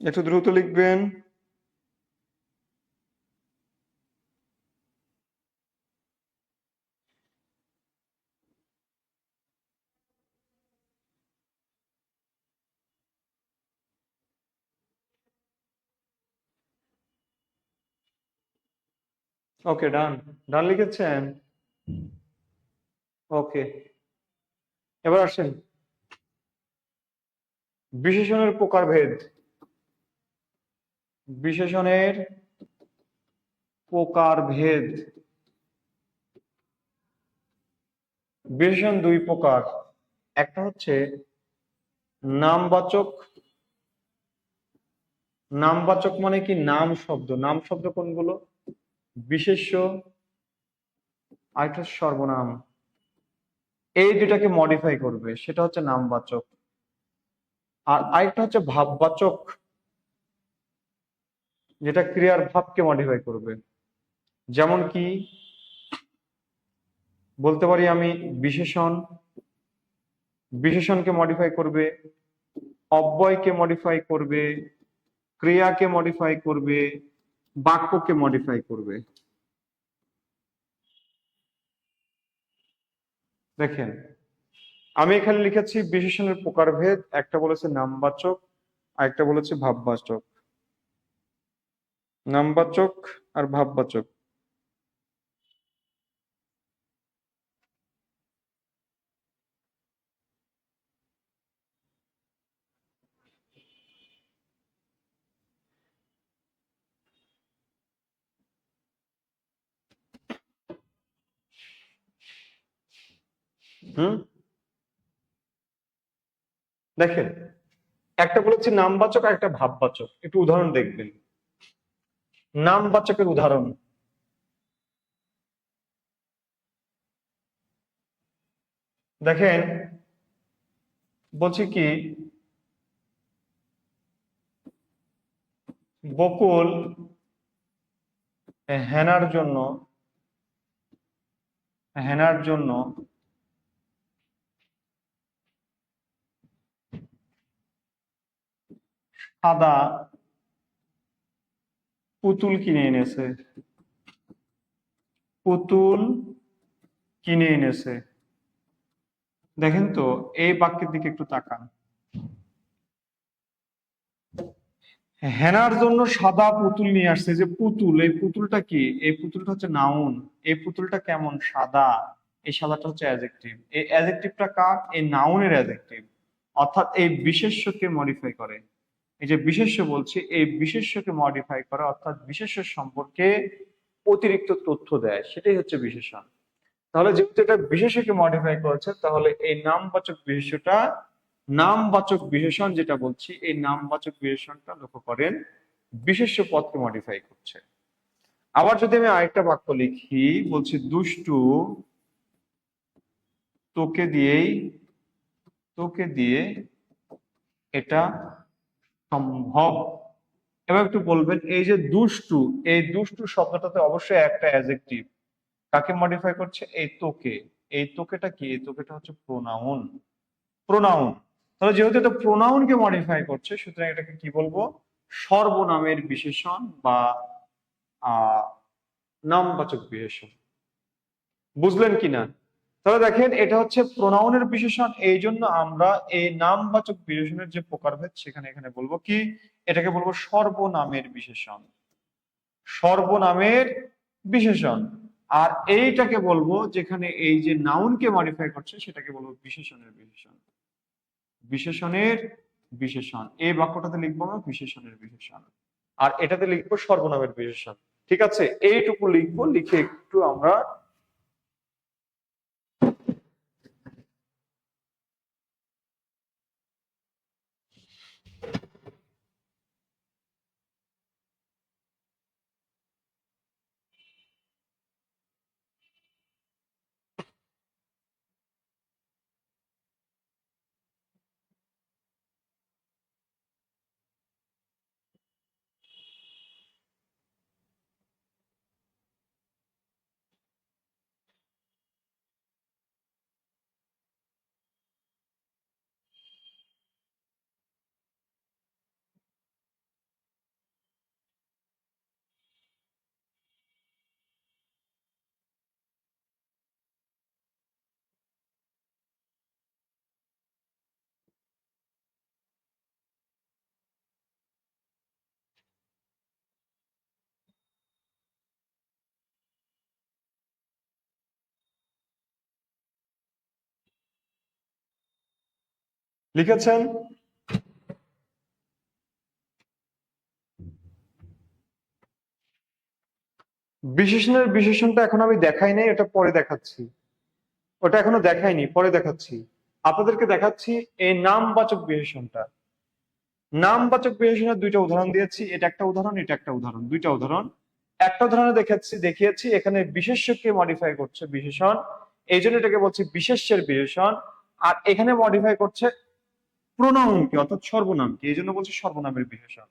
একটু দ্রুত লিখবেন। ওকে, ডান। ডান লিখেছেন? ওকে, এবার আসেন বিশেষণের প্রকারভেদ। বিশেষণের প্রকারভেদ। বিশেষণ দুই প্রকার, একটা হচ্ছে নামবাচক, নামবাচক মানে কি? নাম শব্দ। নাম শব্দ কোনগুলো? বিশেষ্য আর একটা সর্বনাম। এই দুটাকে মডিফাই করবে, সেটা হচ্ছে নামবাচক। আর আরেকটা হচ্ছে ভাববাচক, যেটা ক্রিয়ার ভাবকে মডিফাই করবে। যেমন কি বলতে পারি আমি? বিশেষণ, বিশেষণকে মডিফাই করবে, অব্যয়কে মডিফাই করবে, ক্রিয়াকে মডিফাই করবে, বাক্যকে মডিফাই করবে। দেখেন আমি এখানে লিখেছি বিশেষণের প্রকারভেদ, একটা বলেছে নামবাচক আর একটা বলেছে ভাববাচক। নামবাচক আর ভাববাচক। হুম, দেখেন একটা বলেছি নামবাচক আর একটা ভাববাচক। একটু উদাহরণ দেখবেন। নামবাচকের উদাহরণ দেখেন, বলছি কি বকুল হেনার জন্য, হেনার জন্য সাদা পুতুল কিনে এনেছে, পুতুল কিনে এনেছে। দেখেন তো এই বাক্যের দিকে একটু তাকান। হেনার জন্য সাদা পুতুল নিয়ে আসছে, যে পুতুল, এই পুতুলটা কি? এই পুতুলটা হচ্ছে নাউন। এই পুতুলটা কেমন? সাদা। এই সাদাটা হচ্ছে অ্যাডজেক্টিভ। এই অ্যাডজেক্টিভটা কার? এই নাউনের অ্যাডজেক্টিভ। অর্থাৎ এই বিশেষ্যকে মডিফাই করে। এই যে বিশেষ্য বলছি, এই বিশেষ্যকে মডিফাই করে, অর্থাৎ বিশেষ্য সম্পর্কে অতিরিক্ত তথ্য দেয়, সেটাই হচ্ছে বিশেষণ। তাহলে যেহেতু এটা বিশেষ্যকে মডিফাই করেছে, তাহলে এই নামবাচক বিশেষ্যটা, নামবাচক বিশেষণ যেটা বলছি, এই নামবাচক বিশেষণটা লক্ষ্য করেন বিশেষ্য পদকে মডিফাই করছে। আবার যদি আমি আরেকটা বাক্য লিখি, বলছি দুষ্টু তোকে দিয়েই, তোকে দিয়ে এটা সম্ভব। এবার একটু বলবেন, এই যে দুষ্টু, এই দুষ্টু শব্দটাতে অবশ্যই একটা অ্যাডজেক্টিভ কাকে মডিফাই করছে? এই তোকে। এই তোকেটা কি? এই তোকেটা হচ্ছে প্রোনাউন। প্রোনাউন। তাহলে যেহেতু এটা প্রোনাউনকে মডিফাই করছে, সুতরাং এটাকে কি বলবো? সর্বনামের বিশেষণ বা আহ নামবাচক বিশেষণ। বুঝলেন কিনা? তাহলে দেখেন, এটা হচ্ছে প্রোনাউনের বিশেষণ, এই জন্য আমরা এই নামবাচক বিশেষণের যে প্রকারভেদ সেখানে এখানে বলবো কি? এটাকে বলবো সর্বনামের বিশেষণ। সর্বনামের বিশেষণ। আর এইটাকে বলবো, যেখানে এই যে নাউনকে মডিফাই করছে সেটাকে বলবো বিশেষণের বিশেষণ। বিশেষণের বিশেষণ। এই বাক্যটাতে লিখবো আমরা বিশেষণের বিশেষণ, আর এটাতে লিখবো সর্বনামের বিশেষণ। ঠিক আছে, এইটুকু লিখবো, লিখে একটু আমরা লিখেছেন। বিশেষণের বিশেষণটা এখন আমি দেখাই নাই, ওটা পরে দেখাচ্ছি। ওটা এখনো দেখাইনি, পরে দেখাচ্ছি। আপনাদেরকে দেখাচ্ছি এই নামবাচক বিশেষণটা। নামবাচক বিশেষণের দুইটা উদাহরণ দিয়েছি, এটা একটা উদাহরণ, এটা একটা উদাহরণ, দুইটা উদাহরণ। একটা উদাহরণে দেখিয়েছি এখানে বিশেষ্যকে মডিফাই করছে বিশেষণ, এই জন্য এটাকে বলছি বিশেষ্যের বিশেষণ। আর এখানে মডিফাই করছে প্রোনাউনকে, অর্থাৎ সর্বনামকে, এই জন্য বলছি সর্বনামের বিশেষণ।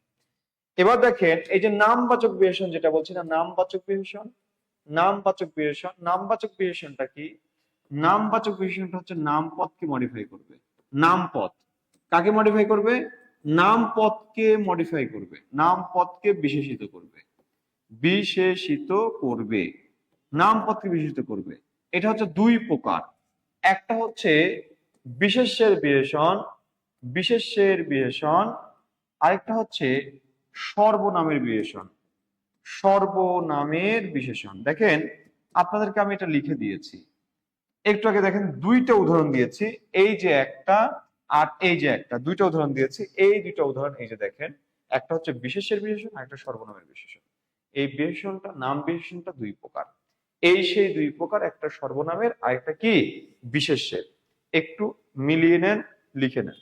এবার দেখেন, এই যে নামবাচক বিশেষণ যেটা বলছি না, নামবাচক বিশেষণ। নামবাচক বিশেষণ, নামবাচক বিশেষণটা কি? নামবাচক বিশেষণটা হচ্ছে নামপদকে মডিফাই করবে। নামপদ কাকে মডিফাই করবে? নামপদকে মডিফাই করবে, নামপদকে বিশেষিত করবে। বিশেষিত করবে, নামপদকে বিশেষিত করবে। এটা হচ্ছে দুই প্রকার। একটা হচ্ছে বিশেষ্যের বিশেষণ, বিশেষ্যের বিশেষণ। আরেকটা হচ্ছে সর্বনামের বিশেষণ, সর্বনামের বিশেষণ। দেখেন, আপনাদেরকে আমি এটা লিখে দিয়েছি একটু আগে। দেখেন, দুইটা উদাহরণ দিয়েছি, এই যে একটা আর এই যে একটা, দুইটা উদাহরণ দিয়েছি। এই দুইটা উদাহরণ এই যে দেখেন, একটা হচ্ছে বিশেষের বিশেষণ আর একটা সর্বনামের বিশেষণ। এই বিশেষণটা, নাম বিশেষণটা দুই প্রকার। এই সেই দুই প্রকার, একটা সর্বনামের আর একটা কি? বিশেষ্যের। একটু মিলিয়ে নেন, লিখে নেন।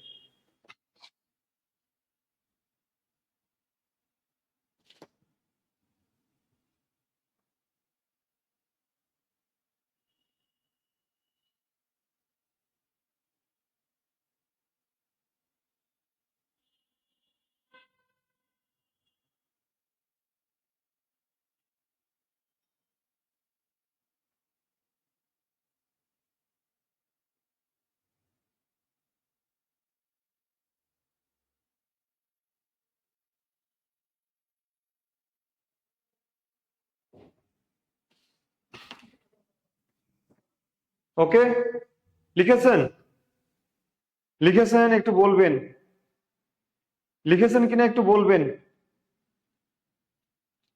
ওকে, লিখেছেন? লিখেছেন একটু বলবেন, লিখেছেন কিনা একটু বলবেন।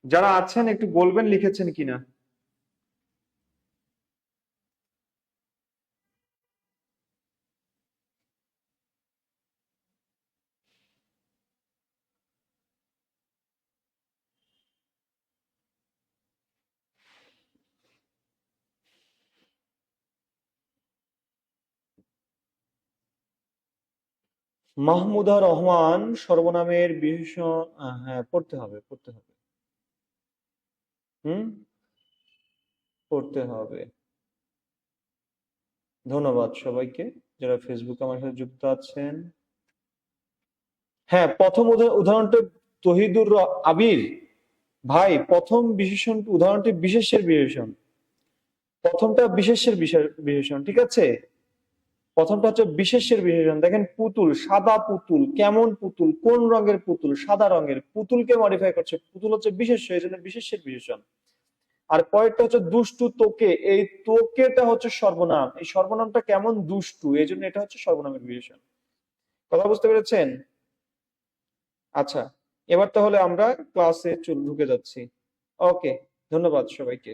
যারা আছেন একটু বলবেন লিখেছেন কিনা। মাহমুদা রহমান সর্বনামের বিশেষণ, হ্যাঁ পড়তে হবে, পড়তে হবে। হুম, পড়তে হবে। ধন্যবাদ সবাইকে যারা ফেসবুকে আমার সাথে যুক্ত আছেন। হ্যাঁ, প্রথম উদাহরণটা তহিদুর আবির ভাই, প্রথম বিশেষণ উদাহরণটি বিশেষ্যের বিশেষণ, প্রথমটা বিশেষ্যের বিশেষণ, ঠিক আছে? প্রথমটা হচ্ছে বিশেষ্যের বিশেষণ। দেখেন পুতুল, সাদা পুতুল, কেমন পুতুল, কোন রঙের পুতুল, সাদা রঙের পুতুলকে মডিফাই করছে, পুতুল হচ্ছে বিশেষ্য, এই জন্য বিশেষ্যের বিশেষণ। আর পরেরটা হচ্ছে দুষ্টু তোকে, এই তোকেটা হচ্ছে সর্বনাম, এই সর্বনামটা কেমন দুষ্টু, এই জন্য এটা হচ্ছে সর্বনামের বিশেষণ। কথা বুঝতে পেরেছেন? আচ্ছা, এবার তাহলে আমরা ক্লাসে ঢুকে যাচ্ছি। ওকে, ধন্যবাদ সবাইকে।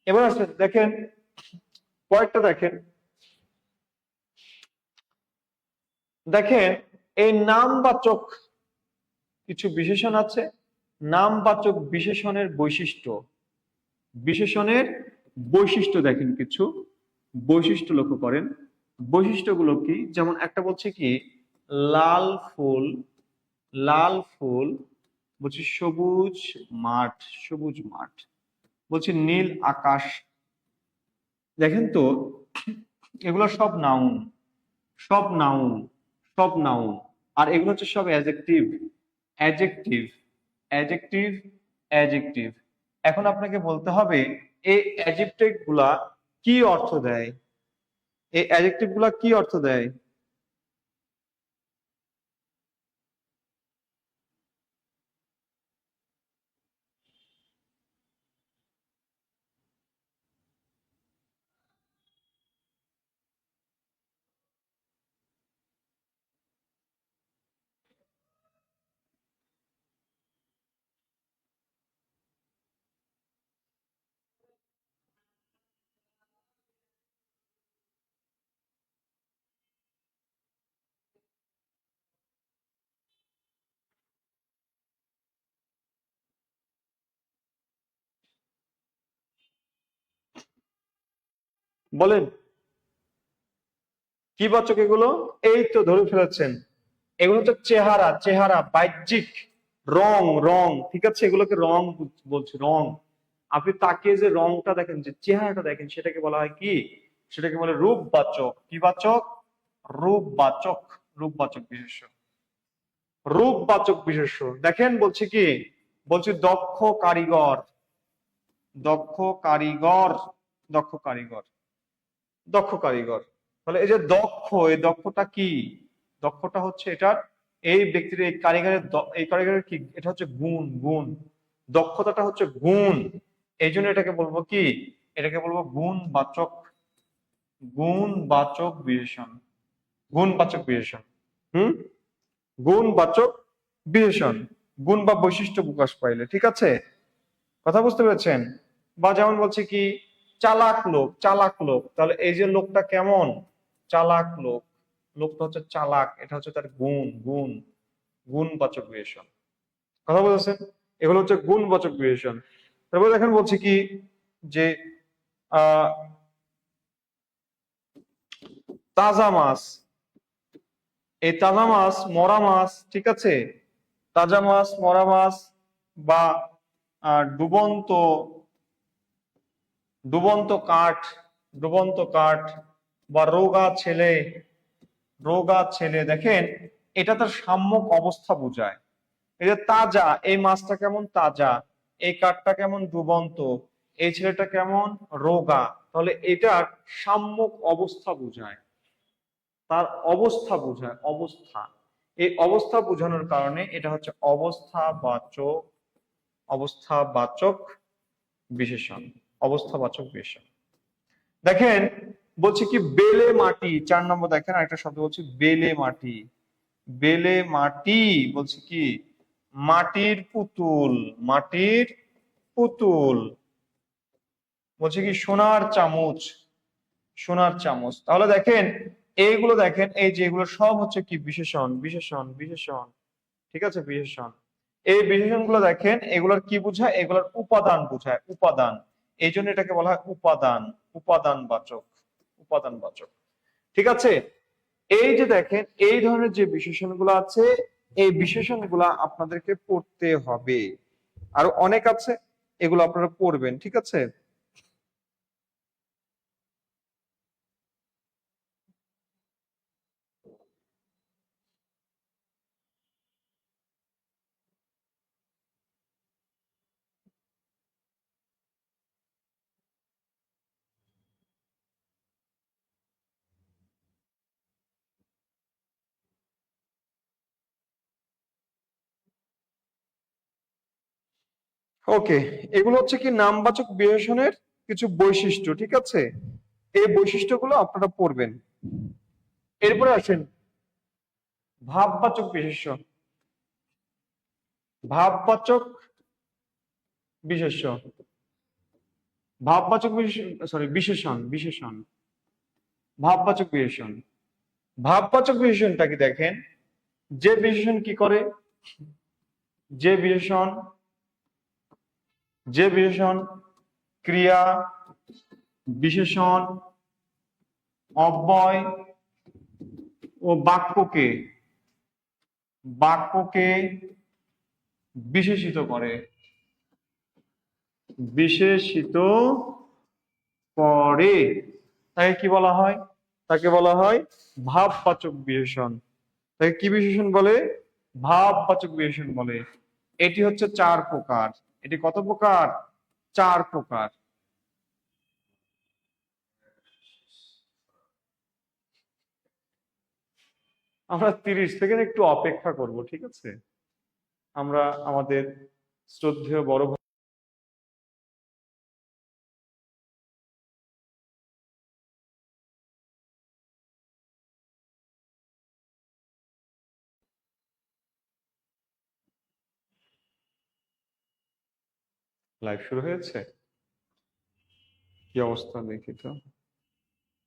এবার আসলে দেখেন পরেরটা দেখেন, দেখেন এই নামবাচক কিছু বিশেষণ আছে, নামবাচক বিশেষণের বৈশিষ্ট্য, বিশেষণের বৈশিষ্ট্য দেখেন, কিছু বৈশিষ্ট্য লক্ষ্য করেন। বৈশিষ্ট্যগুলো কি? যেমন একটা বলছে কি লাল ফুল, লাল ফুল, বলছি সবুজ মাঠ, সবুজ মাঠ, বলছি নীল আকাশ। দেখেন তো এগুলো সব নাউন, সব নাউন, সব নাউন। আর এগুলো হচ্ছে সব অ্যাডজেক্টিভ, অ্যাডজেক্টিভ, অ্যাডজেক্টিভ, অ্যাডজেক্টিভ। এখন আপনাকে বলতে হবে এই অ্যাডজেক্টিভ গুলা কি অর্থ দেয়, এই অ্যাডজেক্টিভ গুলা কি অর্থ দেয়। বলেন কি বাচক এগুলো? এই তো ধরে ফেলেছেন, এগুলো হচ্ছে চেহারা, চেহারা, বাহ্যিক, রং, রং, ঠিক আছে? এগুলোকে রং বলছি, রং। আপনি তাকিয়ে যে রংটা দেখেন, যে চেহারাটা দেখেন, সেটাকে বলা হয় কি? সেটাকে বলে রূপবাচক। কি বাচক? রূপবাচক, রূপবাচক বিশেষ্য, রূপবাচক বিশেষ্য। দেখেন বলছি কি, বলছি দক্ষ কারিগর, দক্ষ কারিগর, দক্ষ কারিগর, দক্ষ কারিগর। তাহলে এই যে দক্ষ, এই দক্ষটা কি? দক্ষটা হচ্ছে এটার, এই ব্যক্তির, এই কারিগরের, এই কারিগরের কি, এটা হচ্ছে গুণ, গুণ। দক্ষতাটা হচ্ছে গুণ, এই জন্য এটাকে বলবো কি, এটাকে বলবো গুণবাচক, গুণবাচক বিশেষণ, গুণবাচক বিশেষণ। হুম, গুণবাচক বিশেষণ, গুণ বা বৈশিষ্ট্য প্রকাশ পাইলে, ঠিক আছে? কথা বুঝতে পেরেছেন? বা যেমন বলছে কি চালাক লোক, চালাক লোক, তাহলে এই যে লোকটা কেমন, চালাক লোক, লোকটা হচ্ছে চালাক, এটা হচ্ছে তার গুণ, গুণ, গুণবাচক বিশেষণ। কথা বলছেন? এগুলো হচ্ছে গুণবাচক বিশেষণ। তারপর দেখেন বলছে কি যে আহ তাজা মাছ, এই তাজা মাছ, মরা মাছ, ঠিক আছে? তাজা মাছ, মরা মাছ, বা ডুবন্ত, ডুবন্ত কাঠ, ডুবন্ত কাঠ, বা রোগা ছেলে, রোগা ছেলে। দেখেন এটা তার সাম্যক অবস্থা বোঝায়। এই যে তাজা, এই মাছটা কেমন তাজা, এই কাঠটা কেমন ডুবন্ত, এই ছেলেটা কেমন রোগা, তাহলে এটার সাম্যক অবস্থা বোঝায়, তার অবস্থা বোঝায়, অবস্থা। এই অবস্থা বোঝানোর কারণে এটা হচ্ছে অবস্থাবাচক, অবস্থাবাচক বিশেষণ, অবস্থাবাচক বিশেষণ। দেখেন বলছি কি বেলে মাটি, 4 নম্বর দেখেন আরেকটা শব্দ বলছি বেলে মাটি, বেলে মাটি, বলছি কি মাটির পুতুল, মাটির পুতুল, বলছে কি সোনার চামচ, সোনার চামচ। তাহলে দেখেন এইগুলো, দেখেন এই যে এগুলো সব হচ্ছে কি বিশেষণ, বিশেষণ, বিশেষণ, ঠিক আছে? বিশেষণ। এই বিশেষণগুলো দেখেন এগুলোর কি বোঝায়, এগুলোর উপাদান বোঝায়, উপাদান। এই জন্য এটাকে বলা হয় উপাদান, উপাদান বাচক, উপাদান বাচক, ঠিক আছে? এই যে দেখেন এই ধরনের যে বিশেষণগুলো আছে, এই বিশেষণগুলো আপনাদেরকে পড়তে হবে। আরো অনেক আছে, এগুলো আপনারা পড়বেন, ঠিক আছে? ওকে, এগুলো হচ্ছে কি নামবাচক বিশেষণের কিছু বৈশিষ্ট্য, ঠিক আছে? এই বৈশিষ্ট্যগুলো আপনারা পড়বেন। এরপরে আসেন ভাববাচক বিশেষ্য। ভাববাচক বিশেষ্য, ভাববাচক বিশেষণ, বিশেষণ, ভাববাচক বিশেষণ। ভাববাচক বিশেষণটা কি দেখেন, যে বিশেষণ কি করে, যে বিশেষণ, যে বিশেষণ ক্রিয়া, বিশেষণ, অব্যয় ও বাক্যকে বাক্যকে বিশেষিত করে, বিশেষিত করে, তাকে কি বলা হয়? তাকে বলা হয় ভাববাচক বিশেষণ। তাকে কি বিশেষণ বলে? ভাববাচক বিশেষণ বলে। এটি হচ্ছে 4 প্রকার। এটি কত প্রকার? 4 প্রকার। আমরা 30 সেকেন্ড একটু অপেক্ষা করব, ঠিক আছে? আমরা আমাদের শ্রদ্ধেয় বড় ভাই লাইভ শুরু হয়েছে। কি অবস্থা দেখি তো,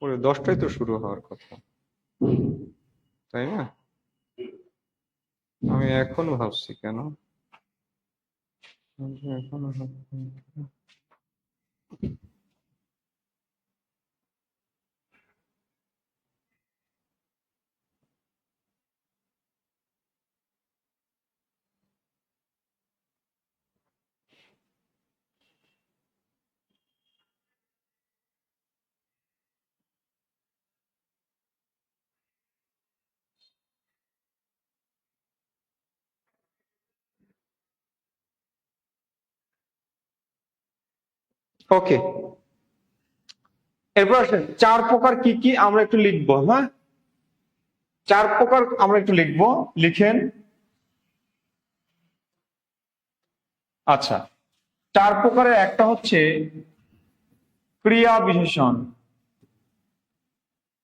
পরে 10টায় তো শুরু হওয়ার কথা, তাই না? আমি এখনো ভাবছি কেন এখনো ওকে, এরপর আসেন 4 প্রকার কি কি আমরা একটু লিখবো, হ্যাঁ? 4 প্রকার আমরা একটু লিখবো, লিখেন। আচ্ছা, 4 প্রকারের একটা হচ্ছে ক্রিয়া বিশেষণ।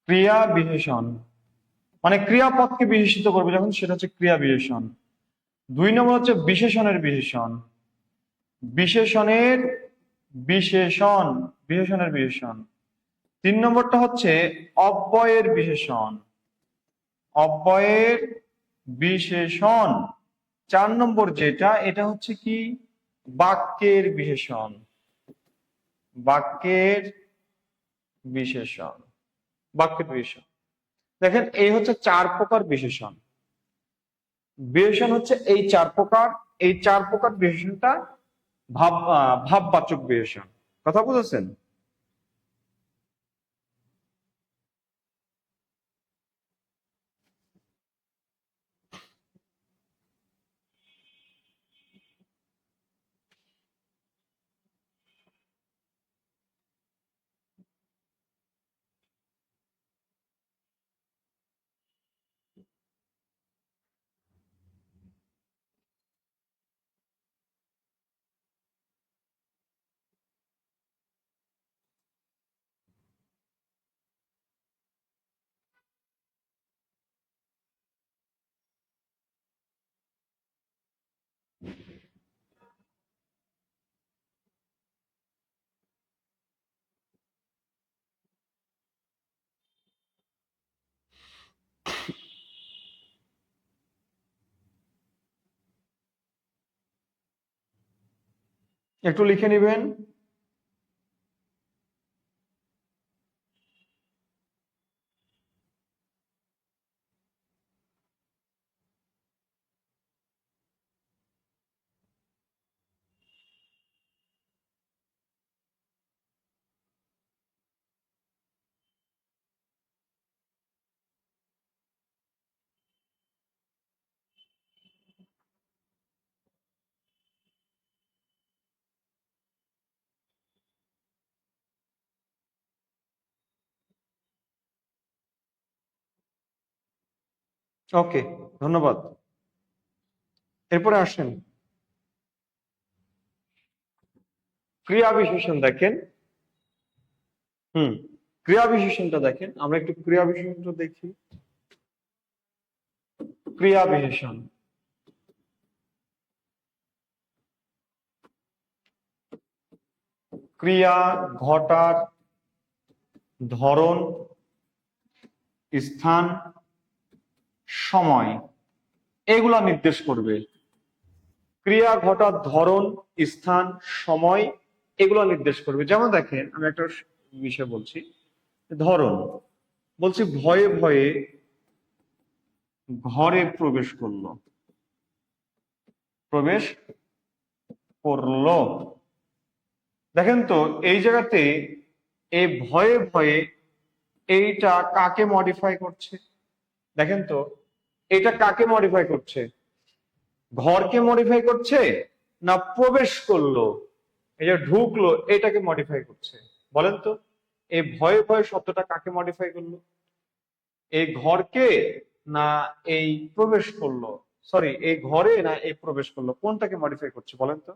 ক্রিয়া বিশেষণ মানে ক্রিয়াপদকে বিশেষিত করবে যখন, সেটা হচ্ছে ক্রিয়া বিশেষণ। 2 নম্বর হচ্ছে বিশেষণের বিশেষণ। বিশেষণের বিশেষণ, বিশেষণের বিশেষণ। 3 নম্বরটা হচ্ছে অব্যয়ের বিশেষণ। অব্যয়ের বিশেষণ। 4 নম্বর যেটা, এটা হচ্ছে কি বাক্যের বিশেষণ। বাক্যের বিশেষণ, বাক্যের বিশেষণ। দেখেন, এই হচ্ছে 4 প্রকার বিশেষণ। বিশেষণ হচ্ছে এই 4 প্রকার। এই 4 প্রকার বিশেষণটা ভাববাচক বিশেষণ। কথা বুঝেছেন? একটু লিখে নিবেন। ওকে, ধন্যবাদ। এরপরে আসেন ক্রিয়া বিশেষণ দেখেন। ক্রিয়া বিশেষণটা দেখেন, আমরা একটু ক্রিয়া বিশেষণটা দেখি। ক্রিয়া বিশেষণ, ক্রিয়া ঘটার ধরন, স্থান, সময় এগুলা নির্দেশ করবে। ক্রিয়া ঘটার ধরন, স্থান, সময় এগুলো নির্দেশ করবে। যেমন দেখেন, আমি একটা বিষয় বলছি। ধরন বলছি, ভয়ে ভয়ে ঘরে প্রবেশ করলো, প্রবেশ করলো। দেখেন তো এই জায়গাতে এই ভয়ে ভয়ে এইটা কাকে মডিফাই করছে? দেখেন তো এটা কাকে মডিফাই করছে? ঘরকে মডিফাই করছে না প্রবেশ করলো, এই যে ঢুকলো এটাকে মডিফাই করছে? বলেন তো এই ভয়ে ভয়ে শব্দটা কাকে মডিফাই করলো? এই ঘরকে না এই প্রবেশ করলো? সরি, এই ঘরে না এই প্রবেশ করলো, কোনটাকে মডিফাই করছে বলেন তো?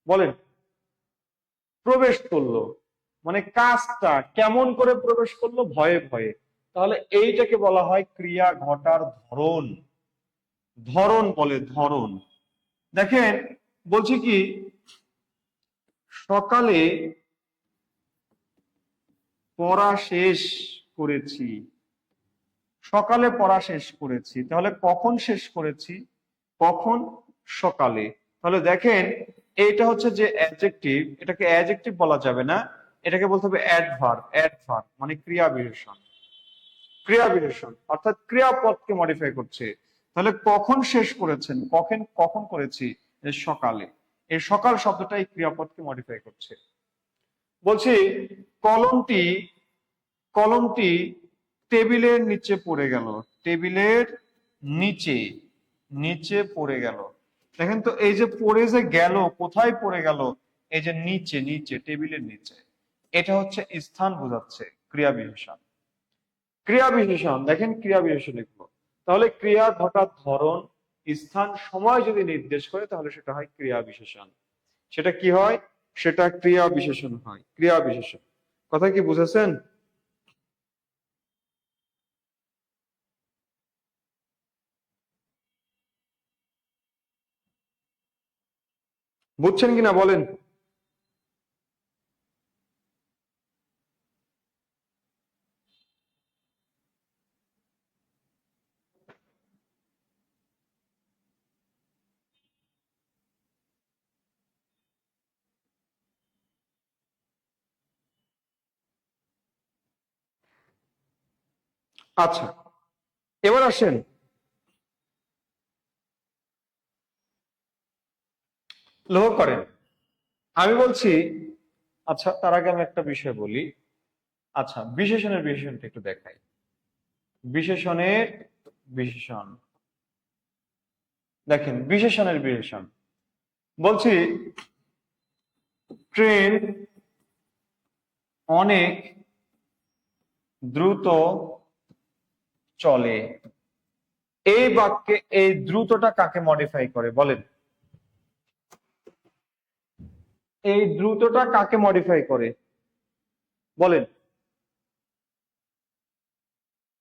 বলেন। প্রবেশ করলো, মানে কাজটা কেমন করে প্রবেশ করলো? ভয়ে ভয়ে। তাহলে এইটাকে বলা হয় ক্রিয়া ঘটার ধরন। ধরন বলে, ধরন। দেখেন বলছি কি, সকালে পড়া শেষ করেছি, সকালে পড়া শেষ করেছি, তাহলে কখন শেষ করেছি? কখন? সকালে। তাহলে দেখেন এইটা হচ্ছে যে অ্যাডজেক্টিভ, এটাকে অ্যাডজেক্টিভ বলা যাবে না, এটাকে বলতে হবে অ্যাডভার্ব। অ্যাডভার্ব মানে ক্রিয়া বিশেষণ। ক্রিয়া বিশেষণ অর্থাৎ ক্রিয়াপদকে মডিফাই করছে। তাহলে কখন শেষ করেছেন, কখন কখন করেছি? সকালে। এই সকাল শব্দটাই ক্রিয়াপদকে মডিফাই করছে। বলছি কলমটি, কলমটি টেবিলের নিচে পড়ে গেল, টেবিলের নিচে, নিচে পড়ে গেল। দেখেন তো এই যে পড়ে যে গেল, কোথায় পড়ে গেল? এই যে নিচে, নিচে টেবিলের নিচে। এটা হচ্ছে স্থান বোঝাচ্ছে ক্রিয়া বিশেষণ। ক্রিয়া বিশেষণ দেখেন, ক্রিয়া বিশেষণ লিখবো, তাহলে ক্রিয়া ঘটার ধরন, স্থান, সময় যদি নির্দেশ করে তাহলে সেটা হয় ক্রিয়া বিশেষণ। সেটা কি হয়? সেটা ক্রিয়া বিশেষণ হয়। ক্রিয়া বিশেষণ কথা কি বুঝেছেন? বুঝছেন কিনা বলেন। আচ্ছা, এবার আসেন, লক্ষ্য করেন আমি বলছি। আচ্ছা তার আগে আমি একটা বিষয় বলি। আচ্ছা বিশেষণের বিশেষণটা একটু দেখাই। বিশেষণের বিশেষণ দেখেন, বিশেষণের বিশেষণ বলছি ট্রেন অনেক দ্রুত চলে। এই বাক্যে এই দ্রুতটা কাকে মডিফাই করে বলেন? এই দ্রুতটা কাকে মডিফাই করে বলেন?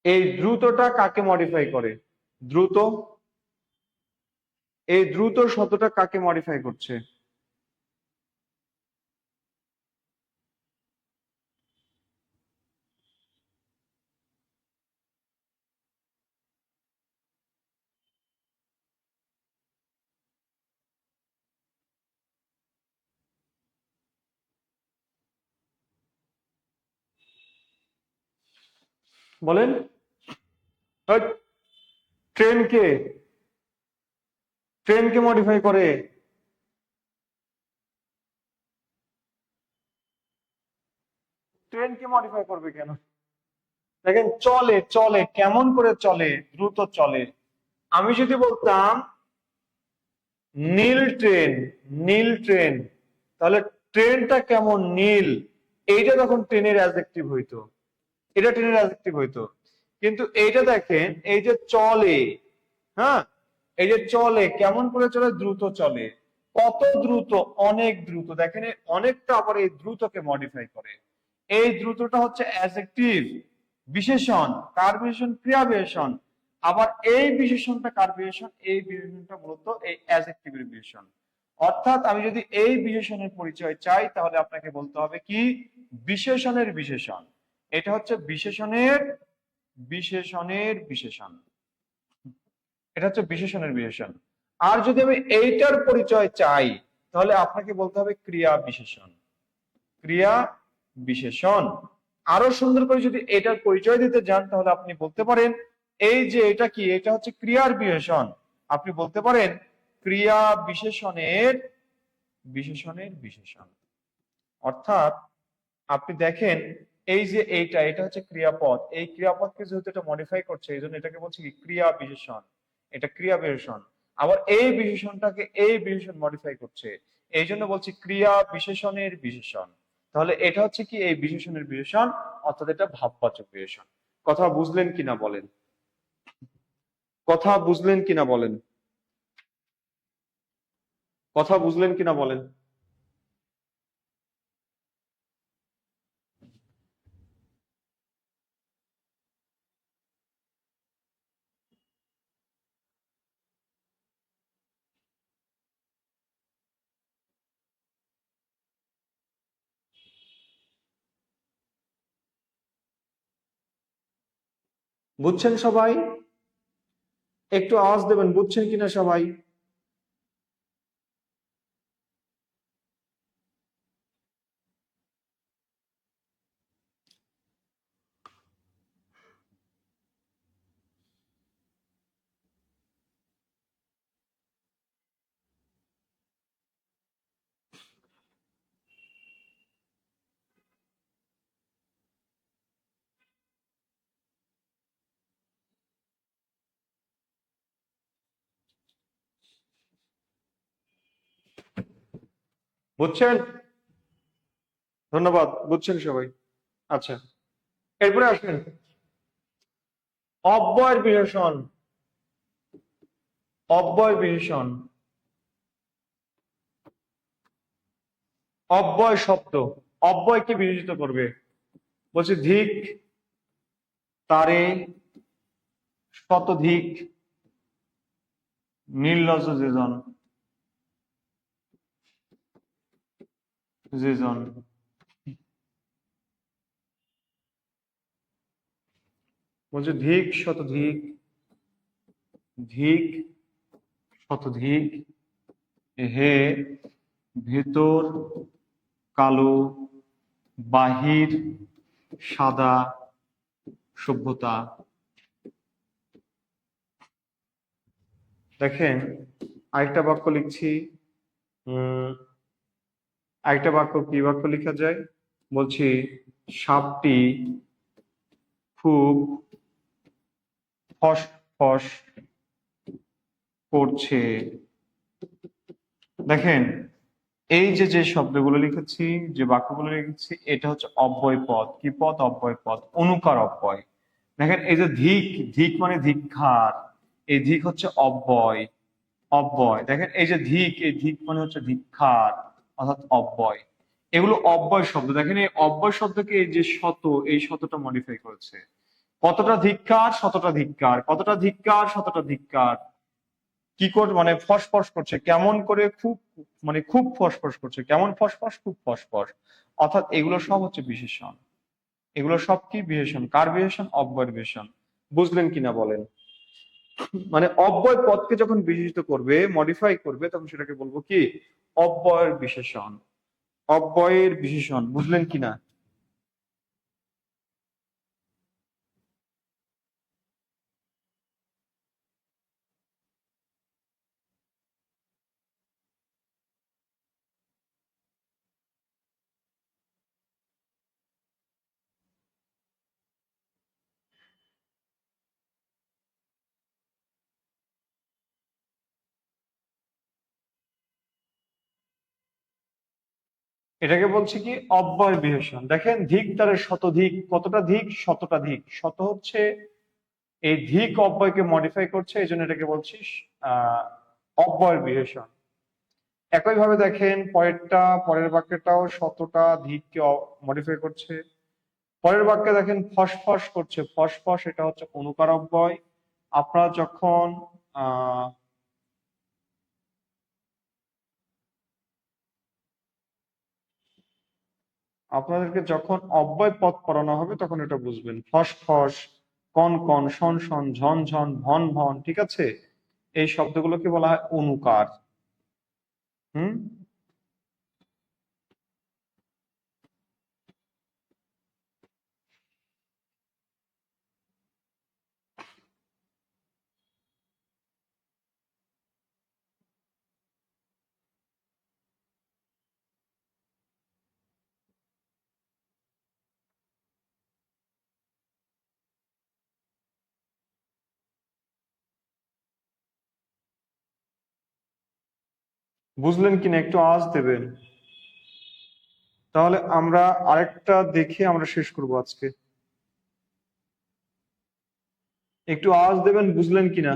এই দ্রুতটা কাকে মডিফাই করে? দ্রুত, এই দ্রুত শব্দটা কাকে মডিফাই করছে? বলেন। ট্রেনকে, ট্রেনকে মডিফাই করে। ট্রেনকে মডিফাই করবে কেন? দেখেন চলে, চলে কেমন করে চলে? দ্রুত চলে। আমি যদি বলতাম নীল ট্রেন, নীল ট্রেন, তাহলে ট্রেনটা কেমন? নীল। এইটা তখন ট্রেনের অ্যাডজেক্টিভ হইতো, এটা ট্রেনের অ্যাডজেক্টিভ হইতো। কিন্তু এইটা দেখেন, এই যে চলে, হ্যাঁ, এই যে চলে কেমন করে চলে? দ্রুত চলে। কত দ্রুত, অনেক দ্রুত। দেখেন অনেকটা আবার এই দ্রুতকে মডিফাই করে। এই দ্রুতটা হচ্ছে অ্যাডজেক্টিভ বিশেষণ, কার বিশেষণ? ক্রিয়া বিশেষণ। আবার এই বিশেষণটা কার বিশেষণ? এই বিশেষণটা মূলত এই অ্যাডজেক্টিভের বিশেষণ। অর্থাৎ আমি যদি এই বিশেষণের পরিচয় চাই তাহলে আপনাকে বলতে হবে কি? বিশেষণের বিশেষণ। এটা হচ্ছে বিশেষণের বিশেষণ। এটা হচ্ছে বিশেষণের বিশেষণ। আর যদি আমি এইটার পরিচয় চাই তাহলে আপনাকে বলতে হবে ক্রিয়া বিশেষণ। ক্রিয়া বিশেষণ। আরো সুন্দর করে যদি এটার পরিচয় দিতে যান তাহলে আপনি বলতে পারেন এই যে এটা কি? এটা হচ্ছে ক্রিয়ার বিশেষণ। আপনি বলতে পারেন ক্রিয়া বিশেষণের বিশেষণ। অর্থাৎ আপনি দেখেন এই যে এটা হচ্ছে ক্রিয়াপদ। এই ক্রিয়াপদকে যেহেতু এটা মডিফাই করছে এই জন্য এটাকে বলছি কি? ক্রিয়া বিশেষণ। এটা ক্রিয়া বিশেষণ। আবার এই বিশেষণটাকে এই বিশেষণ মডিফাই করছে, এই জন্য বলছি ক্রিয়া বিশেষণের বিশেষণ। তাহলে এটা হচ্ছে কি? এই বিশেষণের বিশেষণ, অর্থাৎ এটা ভাববাচক বিশেষণ। কথা বুঝলেন কিনা বলেন? কথা বুঝলেন কিনা বলেন? কথা বুঝলেন কিনা বলেন? বুঝছেন সবাই? একটু আওয়াজ দেবেন, বুঝছেন কিনা সবাই? বুঝছেন? ধন্যবাদ, বুঝছেন সবাই। আচ্ছা, এরপরে আসেন অব্যয়ের বিশেষণ। অব্যয় বিশেষণ, অব্যয় শব্দ অব্যয়কে বিশেষিত করবে। বলছে ধিক, তারে, শতধিক, নির্লজ্জ যেজন। যেজন বলছে ধিক, শতধিক, ধিক, শতধিক, হে ভেতর কালো, বাহির সাদা, সভ্যতা। দেখেন আরেকটা বাক্য লিখছি। আরেকটা বাক্য, কি বাক্য লেখা যায়? বলছি সাপটি খুব ফস ফস করছে। দেখেন এই যে যে শব্দগুলো লিখেছি, যে বাক্যগুলো লিখেছি, এটা হচ্ছে অব্যয় পদ। কি পদ? অব্যয় পদ, অনুকার অব্যয়। দেখেন এই যে ধিক, ধিক মানে ধিক্কার, এই ধিক হচ্ছে অব্যয়। অব্যয়। দেখেন এই যে ধিক, এই ধিক মানে হচ্ছে ধিক্কার, অর্থাৎ অব্যয়। এগুলো অব্যয় শব্দ। দেখেন এই অব্যয় শব্দকে এই যে শত, এই শতটা মডিফাই করেছে। কতটা ধিক্কার, শতটা ধিক্কার, কতটা ধিক্কার, শতটা ধিক্কার। কি করে? মানে ফসফস করছে, কেমন করে? খুব, মানে খুব ফসফস করছে, কেমন ফসফস? খুব ফসফস। অর্থাৎ এগুলো সব হচ্ছে বিশেষণ। এগুলো সব কি? বিশেষণ। কার বিশেষণ? অব্যয়ের বিশেষণ। বুঝলেন কিনা বলেন? মানে অব্যয় পদকে যখন বিশেষিত করবে, মডিফাই করবে, তখন সেটাকে বলবো কি? অব্যয়ের বিশেষণ। অব্যয়ের বিশেষণ। বুঝলেন কিনা? এটাকে বলছি কি? অব্যয় বিশেষণ। দেখেন ধিক তারে শতধিক, কতটা ধিক? শতটা ধিক। শত হচ্ছে এই ধিক অব্যয়কে মডিফাই করছে, এই জন্য এটাকে বলছি আহ অব্যয়ের বিশেষণ। একইভাবে দেখেন পরের বাক্যটাও শতটা ধিককে মডিফাই করছে। পরের বাক্যে দেখেন ফসফস করছে, ফসফস এটা হচ্ছে অনুকার অব্যয়। আপনারা যখন আহ আপনাদেরকে যখন অব্যয় পদ পড়ানো হবে তখন এটা বুঝবেন। ফসফস, কন কন, শন শন, ঝন ঝন, ভন ভন, ঠিক আছে, এই শব্দগুলোকে বলা হয় অনুকার। হুম। বুঝলেন কিনা একটু আওয়াজ দেবেন, তাহলে আমরা আরেকটা দেখে আমরা শেষ করব আজকে। একটু আওয়াজ দেবেন, বুঝলেন কিনা।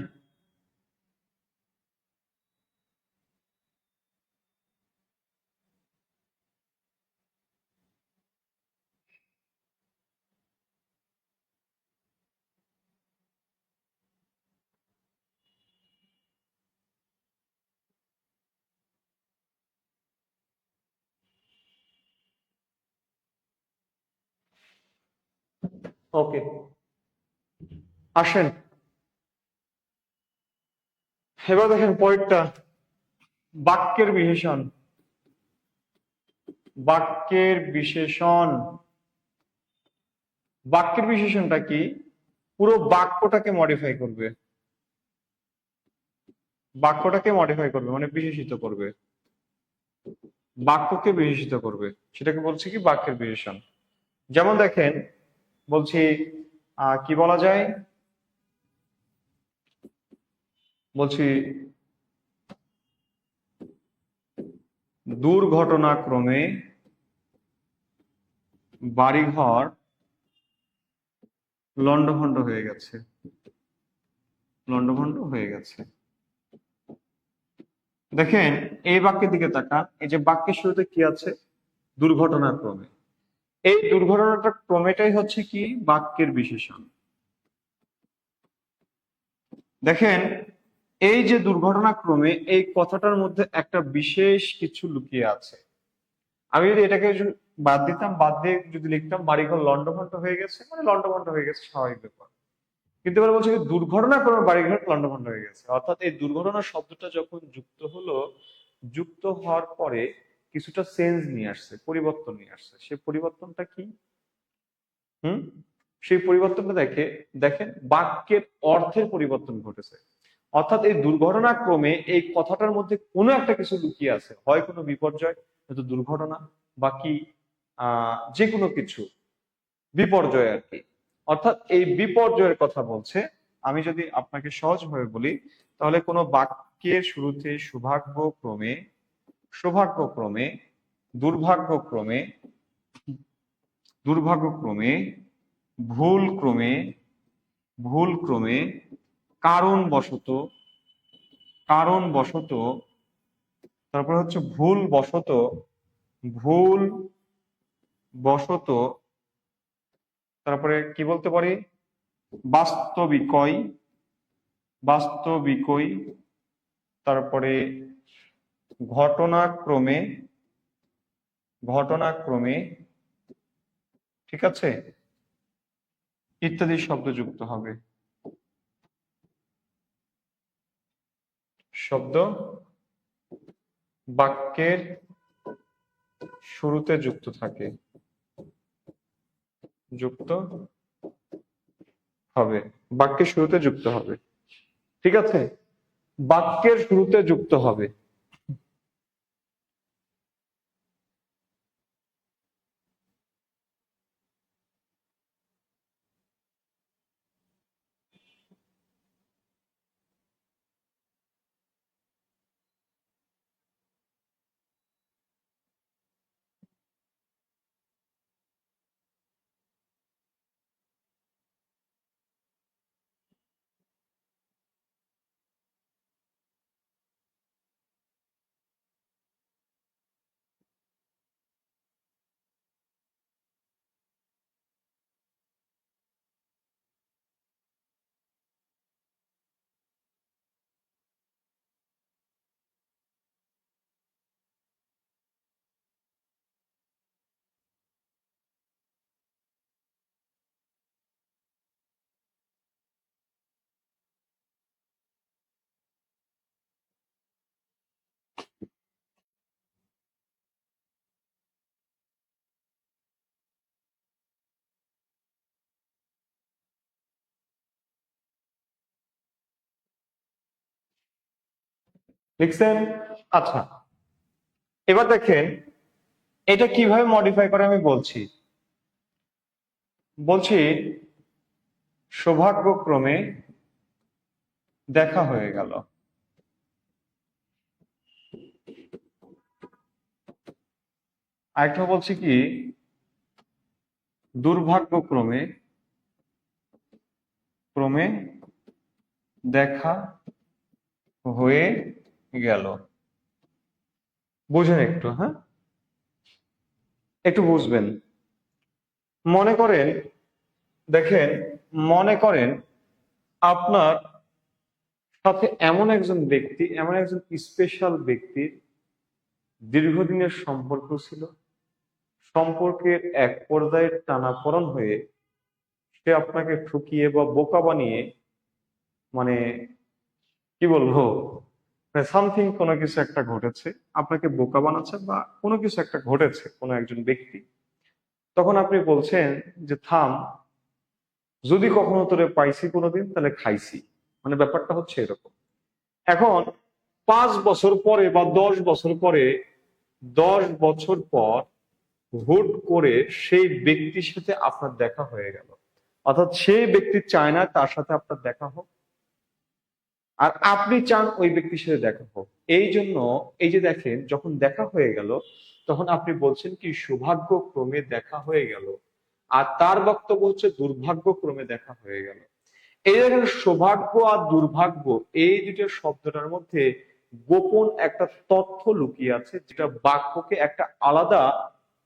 ওকে, আসেন এবার দেখেন পরেরটা, বাক্যের বিশেষণ। বাক্যের বিশেষণ, বাক্যের বিশেষণটা কি? পুরো বাক্যটাকে মডিফাই করবে, বাক্যটাকে মডিফাই করবে মানে বিশেষিত করবে, বাক্যকে বিশেষিত করবে, সেটাকে বলছে কি বাক্যের বিশেষণ। যেমন দেখেন, বলছি কি বলা যায়, বলছি দুর্ঘটনাক্রমে বাড়িঘর লন্ডভন্ড হয়ে গেছে, লন্ডভন্ড হয়ে গেছে। দেখেন এই বাক্যের দিকে তাকান, এই যে বাক্যের শুরুতে কি আছে, দুর্ঘটনাক্রমে। এই দুর্ঘটনাটা ক্রমেটাই হচ্ছে কি বাক্যের বিশেষণ। দেখেন এই যে দুর্ঘটনাক্রমে, এই কথাটার মধ্যে একটা বিশেষ কিছু লুকিয়ে আছে। আমি যদি এটাকে বাদ দিতাম, বাদ দিয়ে যদি লিখতাম বাড়িঘর লন্ডভন্ড হয়ে গেছে, মানে লন্ডভন্ড হয়ে গেছে স্বাভাবিক ব্যাপার। কিন্তু এবার বলছে কি দুর্ঘটনাক্রমে বাড়িঘর লন্ডভন্ড হয়ে গেছে, অর্থাৎ এই দুর্ঘটনা শব্দটা যখন যুক্ত হলো, যুক্ত হওয়ার পরে কিছুটা চেঞ্জ নিয়ে আসছে, পরিবর্তন নিয়ে আসছে। সেই পরিবর্তনটা কি? হুম, সেই পরিবর্তনটা দেখেন বাক্যের অর্থের পরিবর্তন ঘটেছে। অর্থাৎ এই দুর্ঘটনাক্রমে এই কথাটার মধ্যে কোনো একটা কিছু লুকিয়ে আছে, হয় কোনো বিপর্যয়, হয়তো দুর্ঘটনা, বা কি যে কোনো কিছু বিপর্যয় আর কি। অর্থাৎ এই বিপর্যয়ের কথা বলছে। আমি যদি আপনাকে সহজভাবে বলি, তাহলে কোনো বাক্যের শুরুতে সৌভাগ্যক্রমে, সৌভাগ্যক্রমে, দুর্ভাগ্যক্রমে, দুর্ভাগ্যক্রমে, ভুল ক্রমে, ভুল ক্রমে, কারণবশত, কারণবশত, তারপরে হচ্ছে ভুল বশত, ভুল বশত, তারপরে কি বলতে পারি, বাস্তবিকই, বাস্তবিকই, তারপরে ঘটনাক্রমে, ঘটনাক্রমে, ঠিক আছে, ইত্যাদি শব্দ যুক্ত হবে। শব্দ বাক্যের শুরুতে যুক্ত থাকে, যুক্ত হবে, বাক্যের শুরুতে যুক্ত হবে, ঠিক আছে, বাক্যের শুরুতে যুক্ত হবে। লিখছেন? আচ্ছা, এবার দেখেন এটা কিভাবে মডিফাই করে আমি বলছি। সৌভাগ্যক্রমে দেখা হয়ে গেল। আরেকটা বলছি কি, দুর্ভাগ্যক্রমে দেখা হয়ে গেল। বুঝেন একটু, হ্যাঁ একটু বুঝবেন। মনে করেন, দেখেন, মনে করেন আপনার সাথে এমন একজন স্পেশাল ব্যক্তির দীর্ঘদিনের সম্পর্ক ছিল। সম্পর্কের এক পর্যায়ে টানাপোড়েন হয়ে সে আপনাকে ঠকিয়ে বা বোকা বানিয়ে, মানে কি বলবো, সামথিং কোনো কিছু একটা ঘটেছে, আপনাকে বোকা বানাচ্ছে বা কোনো কিছু একটা ঘটেছে কোনো একজন ব্যক্তি। তখন আপনি বলছেন যে থাম, যদি কখনো তোরে পাইছি কোনোদিন তাহলে খাইছি। মানে ব্যাপারটা হচ্ছে এরকম। এখন 5 বছর পরে বা 10 বছর পরে, 10 বছর পর হুট করে সেই ব্যক্তির সাথে আপনার দেখা হয়ে গেল। অর্থাৎ সেই ব্যক্তি চায় না তার সাথে আপনার দেখা হোক, আর আপনি চান ওই ব্যক্তির সাথে দেখা হোক। এই জন্য এই যে দেখেন, যখন দেখা হয়ে গেল তখন আপনি বলছেন কি সৌভাগ্যক্রমে দেখা হয়ে গেল, আর তার বক্তব্য হচ্ছে দুর্ভাগ্যক্রমে দেখা হয়ে গেল। এই দেখেন, সৌভাগ্য আর দুর্ভাগ্য এই দুটো শব্দটার মধ্যে গোপন একটা তথ্য লুকিয়ে আছে, যেটা বাক্যকে একটা আলাদা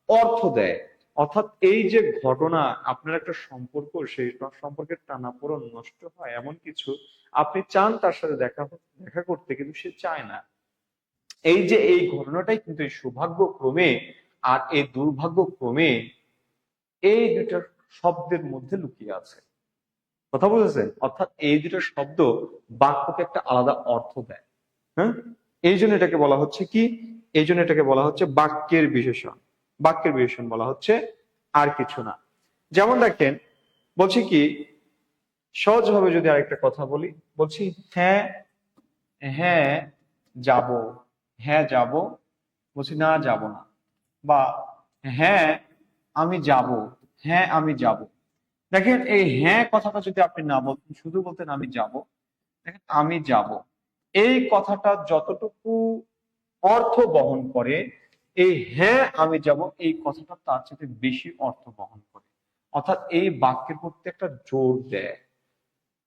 অর্থ দেয়। অর্থাৎ এই যে ঘটনা, আপনার একটা সম্পর্ক, সেই সম্পর্কের টানাপোড়েন নষ্ট হয় এমন কিছু, আপনি চান তার সাথে দেখা করতে, কিন্তু সে চায় না। এই যে এই ঘটনাটাই কিন্তু এই সৌভাগ্যক্রমে আর এই দুর্ভাগ্যক্রমে এই দুটা শব্দের মধ্যে লুকিয়ে আছে। কথা বুঝেছেন? অর্থাৎ এই দুটো শব্দ বাক্যকে একটা আলাদা অর্থ দেয়। হ্যাঁ, এই জন্য এটাকে বলা হচ্ছে কি, এই জন্য এটাকে বলা হচ্ছে বাক্যের বিশেষণ। বাক্যের বিশেষণ বলা হচ্ছে, আর কিছু না। যেমন দেখেন, বলছি কি, সহজভাবে যদি আরেকটা কথা বলি, বলছি হ্যাঁ, হ্যাঁ যাব, হ্যাঁ যাব, বলছি না যাব না। বা হ্যাঁ আমি যাব, হ্যাঁ আমি যাব। দেখেন, এই হ্যাঁ কথাটা যদি আপনি না বলতেন, শুধু বলতেন আমি যাব, দেখেন আমি যাব, এই কথাটা যতটুকু অর্থ বহন করে, এই হ্যাঁ আমি যাব এই কথাটা তার চেয়ে বেশি অর্থ বহন করে। অর্থাৎ এই বাক্যের প্রতি একটা জোর দেয়।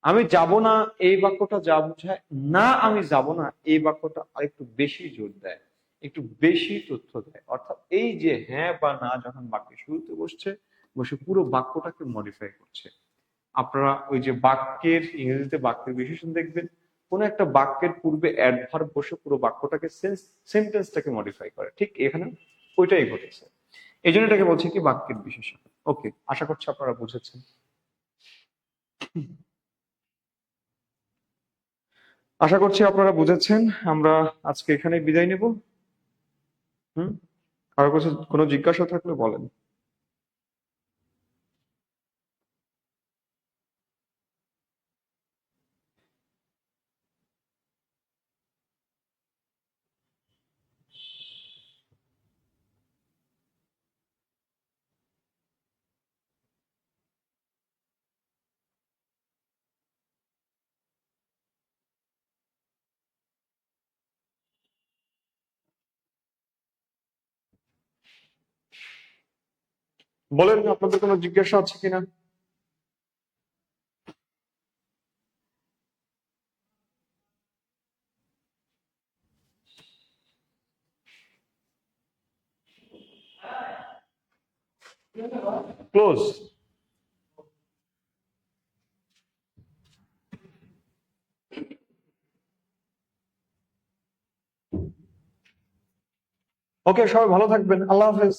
আমি যাব না এই বাক্যটা যা বোঝায়, না আমি যাব না এই বাক্যটা আরেকটু বেশি জোর দেয়, একটু বেশি তথ্য দেয়। অর্থাৎ এই যে হ্যাঁ বা না যখন বাক্যে শুরুতে বসে পুরো বাক্যটাকে মডিফাই করছে। আপনারা ওই যে বাক্যের ইংরেজিতে বাক্যের বিশেষণ দেখবেন, কোন একটা বাক্যের পূর্বে অ্যাডভার্ব বসে পুরো বাক্যটাকে সেন্টেন্সটাকে মডিফাই করে, ঠিক এখানে ওইটাই ঘটেছে। এই জন্য এটাকে বলছি কি বাক্যের বিশেষণ। ওকে, আশা করছি আপনারা বুঝেছেন। আশা করছি আপনারা বুঝেছেন। আমরা আজকে এখানে বিদায় নেব। হুম, কারো কাছে কোনো জিজ্ঞাসা থাকলে বলেন। বলেন, আপনাদের কোনো জিজ্ঞাসা আছে কিনা? ক্লোজ। ওকে, সবাই ভালো থাকবেন, আল্লাহ হাফেজ।